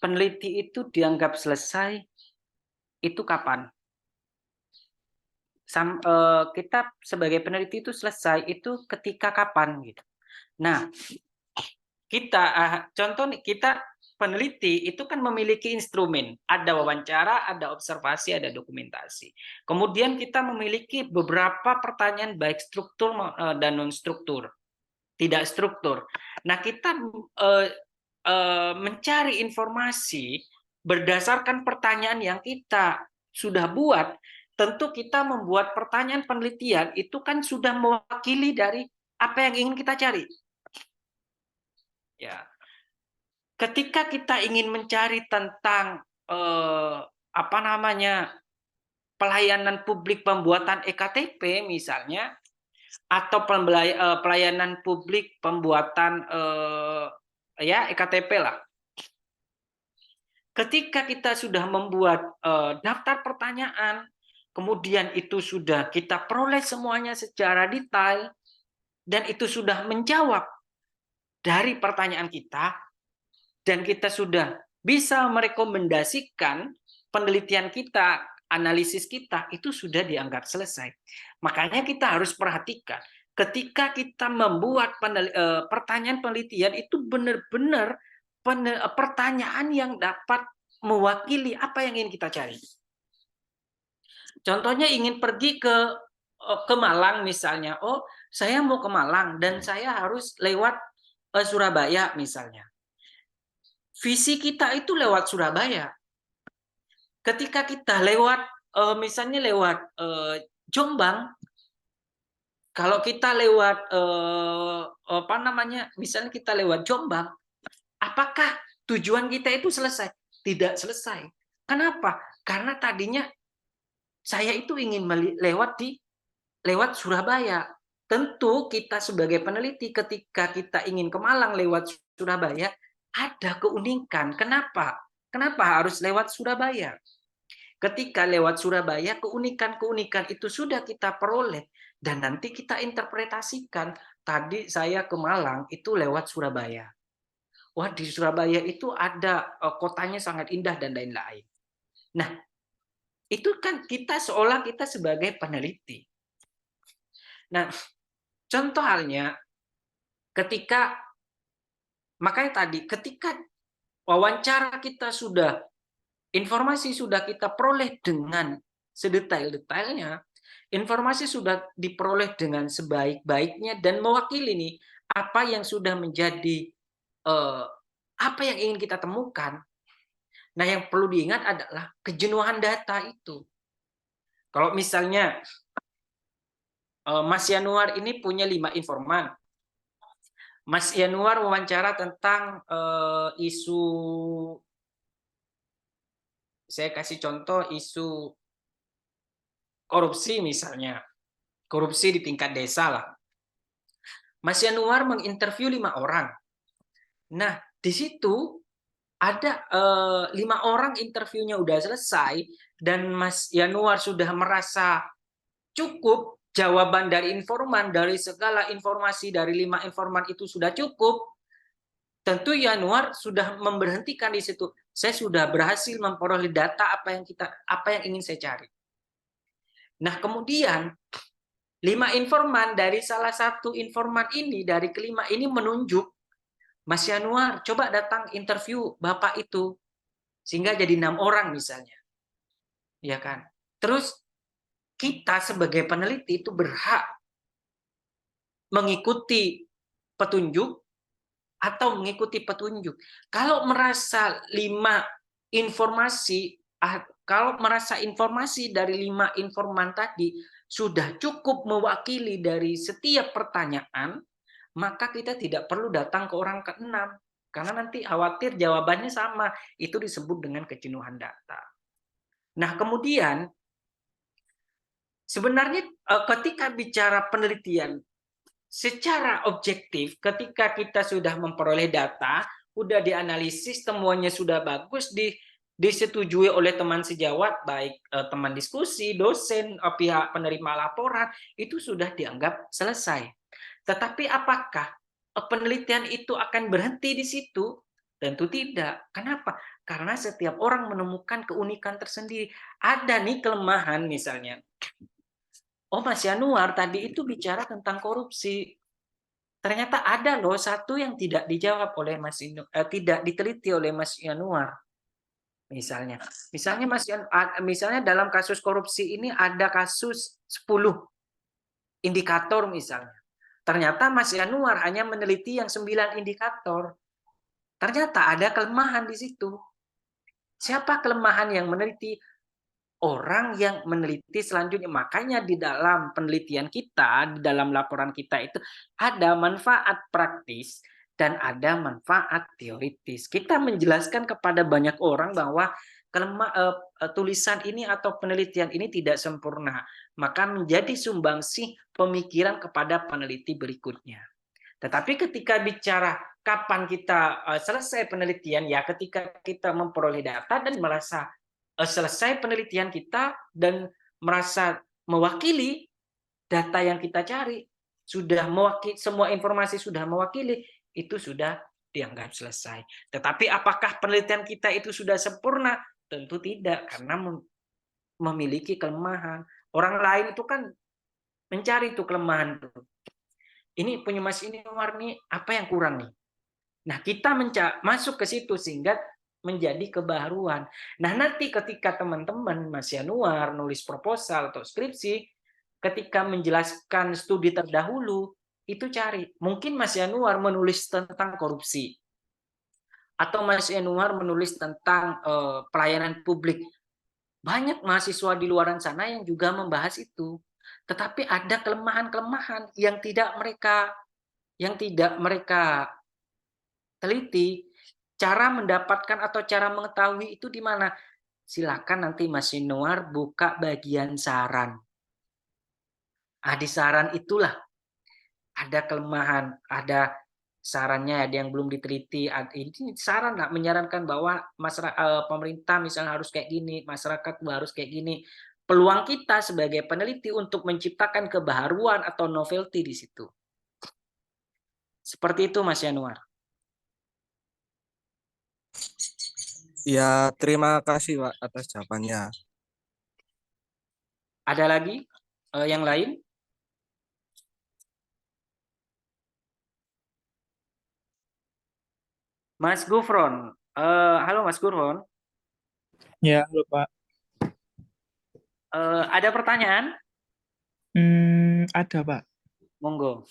peneliti itu dianggap selesai itu kapan? Kita sebagai peneliti itu selesai itu ketika kapan gitu. Nah, contoh nih, kita peneliti itu kan memiliki instrumen, ada wawancara, ada observasi, ada dokumentasi. Kemudian kita memiliki beberapa pertanyaan baik struktur dan non struktur, tidak struktur. Nah, kita mencari informasi berdasarkan pertanyaan yang kita sudah buat. Tentu kita membuat pertanyaan penelitian itu kan sudah mewakili dari apa yang ingin kita cari. Ya, ketika kita ingin mencari tentang apa namanya, pelayanan publik pembuatan EKTP misalnya, atau pelayanan publik pembuatan ya EKTP lah. Ketika kita sudah membuat daftar pertanyaan, kemudian itu sudah kita peroleh semuanya secara detail, dan itu sudah menjawab dari pertanyaan kita, dan kita sudah bisa merekomendasikan penelitian kita, analisis kita, itu sudah dianggap selesai. Makanya kita harus perhatikan, ketika kita membuat pertanyaan penelitian, itu benar-benar pertanyaan yang dapat mewakili apa yang ingin kita cari. Contohnya ingin pergi ke Malang misalnya. Oh, saya mau ke Malang dan saya harus lewat Surabaya misalnya. Visi kita itu lewat Surabaya. Ketika kita lewat misalnya lewat Jombang, kalau kita lewat apa namanya, misalnya kita lewat Jombang, apakah tujuan kita itu selesai? Tidak selesai. Kenapa? Karena tadinya saya itu ingin lewat Surabaya. Tentu kita sebagai peneliti ketika kita ingin ke Malang lewat Surabaya, ada keunikan. Kenapa? Kenapa harus lewat Surabaya? Ketika lewat Surabaya, keunikan-keunikan itu sudah kita peroleh dan nanti kita interpretasikan. Tadi saya ke Malang itu lewat Surabaya. Wah, di Surabaya itu ada kotanya sangat indah dan lain-lain. Nah, itu kan kita seolah kita sebagai peneliti. Nah, contoh halnya ketika makanya tadi ketika wawancara kita sudah informasi sudah kita peroleh dengan sedetail-detailnya, informasi sudah diperoleh dengan sebaik-baiknya dan mewakili nih apa yang sudah menjadi apa yang ingin kita temukan. Nah, yang perlu diingat adalah kejenuhan data itu. Kalau misalnya Mas Yanuar ini punya 5 informan. Mas Yanuar wawancara tentang isu, saya kasih contoh isu korupsi misalnya. Korupsi di tingkat desa lah. Mas Yanuar menginterview 5 orang. Nah, di situ ada 5 orang interviewnya udah selesai dan Mas Yanuar sudah merasa cukup jawaban dari informan, dari segala informasi dari 5 informan itu sudah cukup. Tentu Yanuar sudah memberhentikan di situ. Saya sudah berhasil memperoleh data apa yang ingin saya cari. Nah, kemudian 5 informan dari salah satu informan ini, dari kelima ini menunjuk, Mas Yanuar, coba datang interview Bapak itu. Sehingga jadi 6 orang misalnya. Ya kan? Terus kita sebagai peneliti itu berhak mengikuti petunjuk atau mengikuti petunjuk. Kalau merasa 5 informasi, kalau merasa informasi dari 5 informan tadi sudah cukup mewakili dari setiap pertanyaan, maka kita tidak perlu datang ke orang ke-6. Karena nanti khawatir jawabannya sama. Itu disebut dengan kejenuhan data. Nah, kemudian sebenarnya ketika bicara penelitian secara objektif, ketika kita sudah memperoleh data, sudah dianalisis, temuannya sudah bagus, disetujui oleh teman sejawat, baik teman diskusi, dosen, pihak penerima laporan, itu sudah dianggap selesai. Tetapi apakah penelitian itu akan berhenti di situ? Tentu tidak. Kenapa? Karena setiap orang menemukan keunikan tersendiri. Ada nih kelemahan misalnya. Oh, Mas Yanuar tadi itu bicara tentang korupsi. Ternyata ada loh satu yang tidak dijawab oleh tidak diteliti oleh Mas Yanuar. Misalnya misalnya dalam kasus korupsi ini ada kasus 10 indikator misalnya. Ternyata Mas Yanuar hanya meneliti yang 9 indikator. Ternyata ada kelemahan di situ. Siapa kelemahan yang meneliti? Orang yang meneliti selanjutnya. Makanya di dalam penelitian kita, di dalam laporan kita itu ada manfaat praktis dan ada manfaat teoritis. Kita menjelaskan kepada banyak orang bahwa tulisan ini atau penelitian ini tidak sempurna. Maka menjadi sumbangsih pemikiran kepada peneliti berikutnya. Tetapi ketika bicara kapan kita selesai penelitian, ya ketika kita memperoleh data dan merasa selesai penelitian kita dan merasa mewakili data yang kita cari, sudah mewakili, semua informasi sudah mewakili, itu sudah dianggap selesai. Tetapi apakah penelitian kita itu sudah sempurna? Tentu tidak, karena memiliki kelemahan. Orang lain itu kan mencari itu kelemahan. Ini punya Mas ini warni apa yang kurang nih? Nah, kita masuk ke situ sehingga menjadi kebaruan. Nah, nanti ketika teman-teman Mas Yanuar nulis proposal atau skripsi, ketika menjelaskan studi terdahulu, itu cari. Mungkin Mas Yanuar menulis tentang korupsi. Atau Mas Yanuar menulis tentang pelayanan publik. Banyak mahasiswa di luar sana yang juga membahas itu. Tetapi ada kelemahan-kelemahan yang tidak mereka teliti. Cara mendapatkan atau cara mengetahui itu di mana? Silakan nanti Mas Yanuar buka bagian saran. Di saran itulah ada kelemahan, ada sarannya, ada yang belum diteliti. Ini saran lah, menyarankan bahwa pemerintah misalnya harus kayak gini, masyarakat harus kayak gini. Peluang kita sebagai peneliti untuk menciptakan kebaharuan atau novelty di situ. Seperti itu Mas Yanuar. Ya, terima kasih Pak atas jawabannya. Ada lagi yang lain? Mas Gufron. Halo Mas Gufron. Ya, halo Pak. Ada pertanyaan? Ada Pak. Monggo.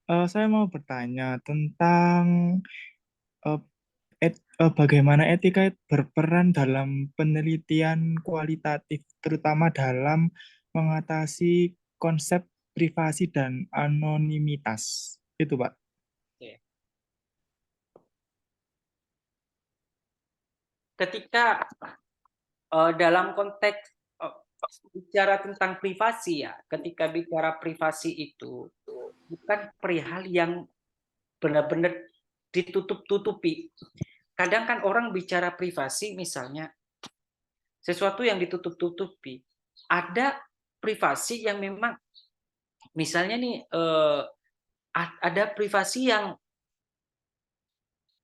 Saya mau bertanya tentang eh, bagaimana etika berperan dalam penelitian kualitatif, terutama dalam mengatasi konsep privasi dan anonimitas. Itu Pak. Ketika dalam konteks bicara tentang privasi ya, ketika bicara privasi itu bukan perihal yang benar-benar ditutup-tutupi. Kadang kan orang bicara privasi misalnya sesuatu yang ditutup-tutupi. Ada privasi yang memang misalnya nih ada privasi yang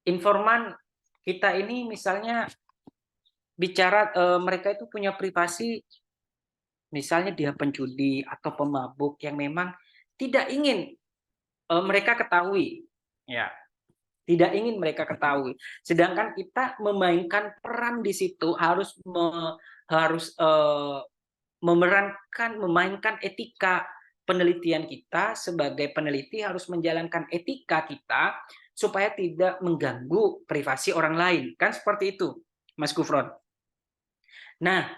informan kita ini misalnya bicara mereka itu punya privasi misalnya dia penjudi atau pemabuk yang memang tidak ingin mereka ketahui, ya, tidak ingin mereka ketahui. Sedangkan kita memainkan peran di situ memainkan etika penelitian kita sebagai peneliti harus menjalankan etika kita supaya tidak mengganggu privasi orang lain. Kan seperti itu, Mas Gufron. Nah,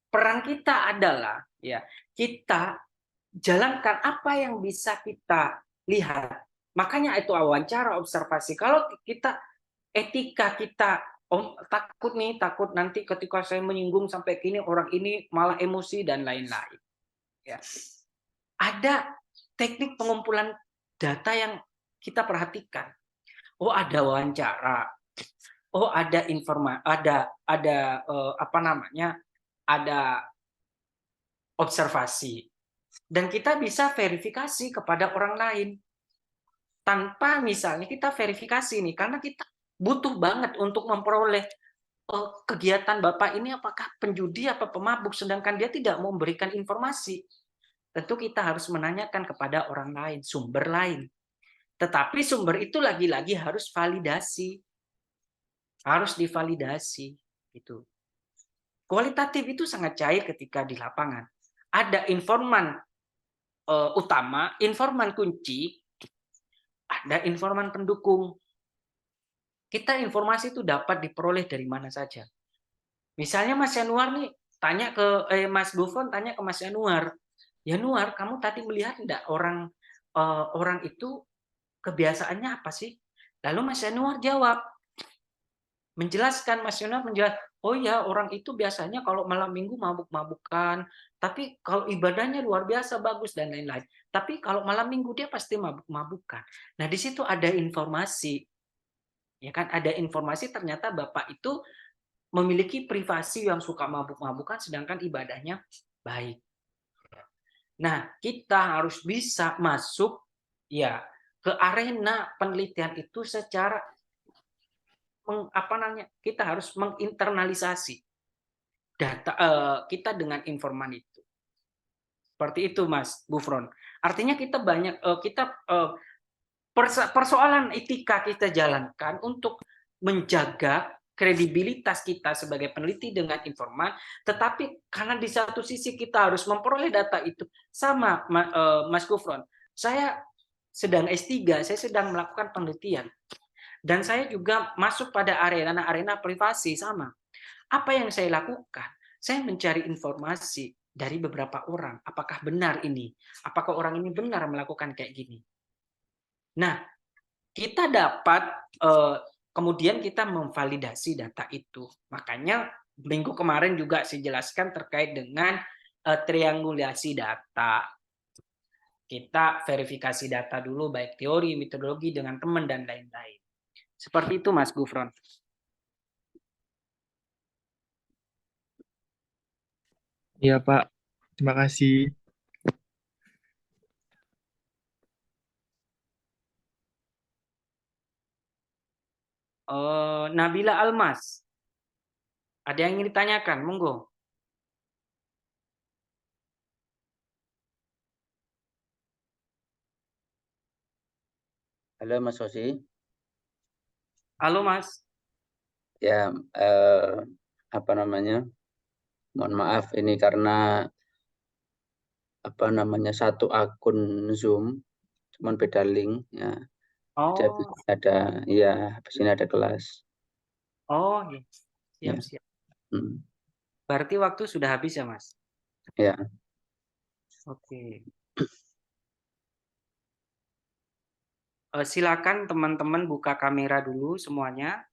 peran kita adalah ya, kita jalankan apa yang bisa kita lihat. Makanya itu wawancara, observasi. Kalau kita etika kita takut nanti ketika saya menyinggung sampai kini orang ini malah emosi dan lain-lain. Ya. Ada teknik pengumpulan data yang kita perhatikan. Oh, ada wawancara. Oh, ada informasi, ada ada observasi. Dan kita bisa verifikasi kepada orang lain. Tanpa misalnya kita verifikasi nih, karena kita butuh banget untuk memperoleh kegiatan Bapak ini apakah penjudi apa pemabuk, sedangkan dia tidak mau memberikan informasi. Tentu kita harus menanyakan kepada orang lain, sumber lain. Tetapi sumber itu lagi-lagi harus validasi. Harus divalidasi. Gitu. Kualitatif itu sangat cair ketika di lapangan. Ada informan utama, informan kunci, ada informan pendukung. Kita informasi itu dapat diperoleh dari mana saja. Misalnya Mas Yanuar nih tanya ke Mas Gufron tanya ke Mas Yanuar, Yanuar, kamu tadi melihat enggak orang itu kebiasaannya apa sih? Lalu Mas Yanuar jawab, menjelaskan, Mas Yanuar menjelaskan, oh ya orang itu biasanya kalau malam minggu mabuk-mabukan, tapi kalau ibadahnya luar biasa bagus dan lain-lain. Tapi kalau malam minggu dia pasti mabuk-mabukan. Nah di situ ada informasi, ya kan? Ada informasi ternyata Bapak itu memiliki privasi yang suka mabuk-mabukan, sedangkan ibadahnya baik. Nah, kita harus bisa masuk ya ke arena penelitian itu secara kita harus menginternalisasi data kita dengan informan itu. Seperti itu, Mas Gufron. Artinya kita banyak persoalan etika kita jalankan untuk menjaga kredibilitas kita sebagai peneliti dengan informan, tetapi karena di satu sisi kita harus memperoleh data itu sama Mas Gufron. Saya sedang S3, saya sedang melakukan penelitian. Dan saya juga masuk pada arena privasi sama. Apa yang saya lakukan? Saya mencari informasi dari beberapa orang. Apakah benar ini? Apakah orang ini benar melakukan kayak gini? Nah, kita dapat kemudian kita memvalidasi data itu. Makanya minggu kemarin juga saya jelaskan terkait dengan triangulasi data. Kita verifikasi data dulu baik teori, metodologi dengan teman dan lain-lain. Seperti itu Mas Gufron. Iya Pak, terima kasih. Nabila Almas, ada yang ingin ditanyakan? Monggo. Halo Mas Sosi. Halo Mas. Ya, apa namanya? Mohon maaf ini karena apa namanya satu akun Zoom, cuman beda link ya. Oh, Ada ya, di sini ada kelas. oh, Ya. siap-siap. Hmm. Berarti waktu sudah habis ya Mas? Ya. Oke. Silakan teman-teman buka kamera dulu semuanya.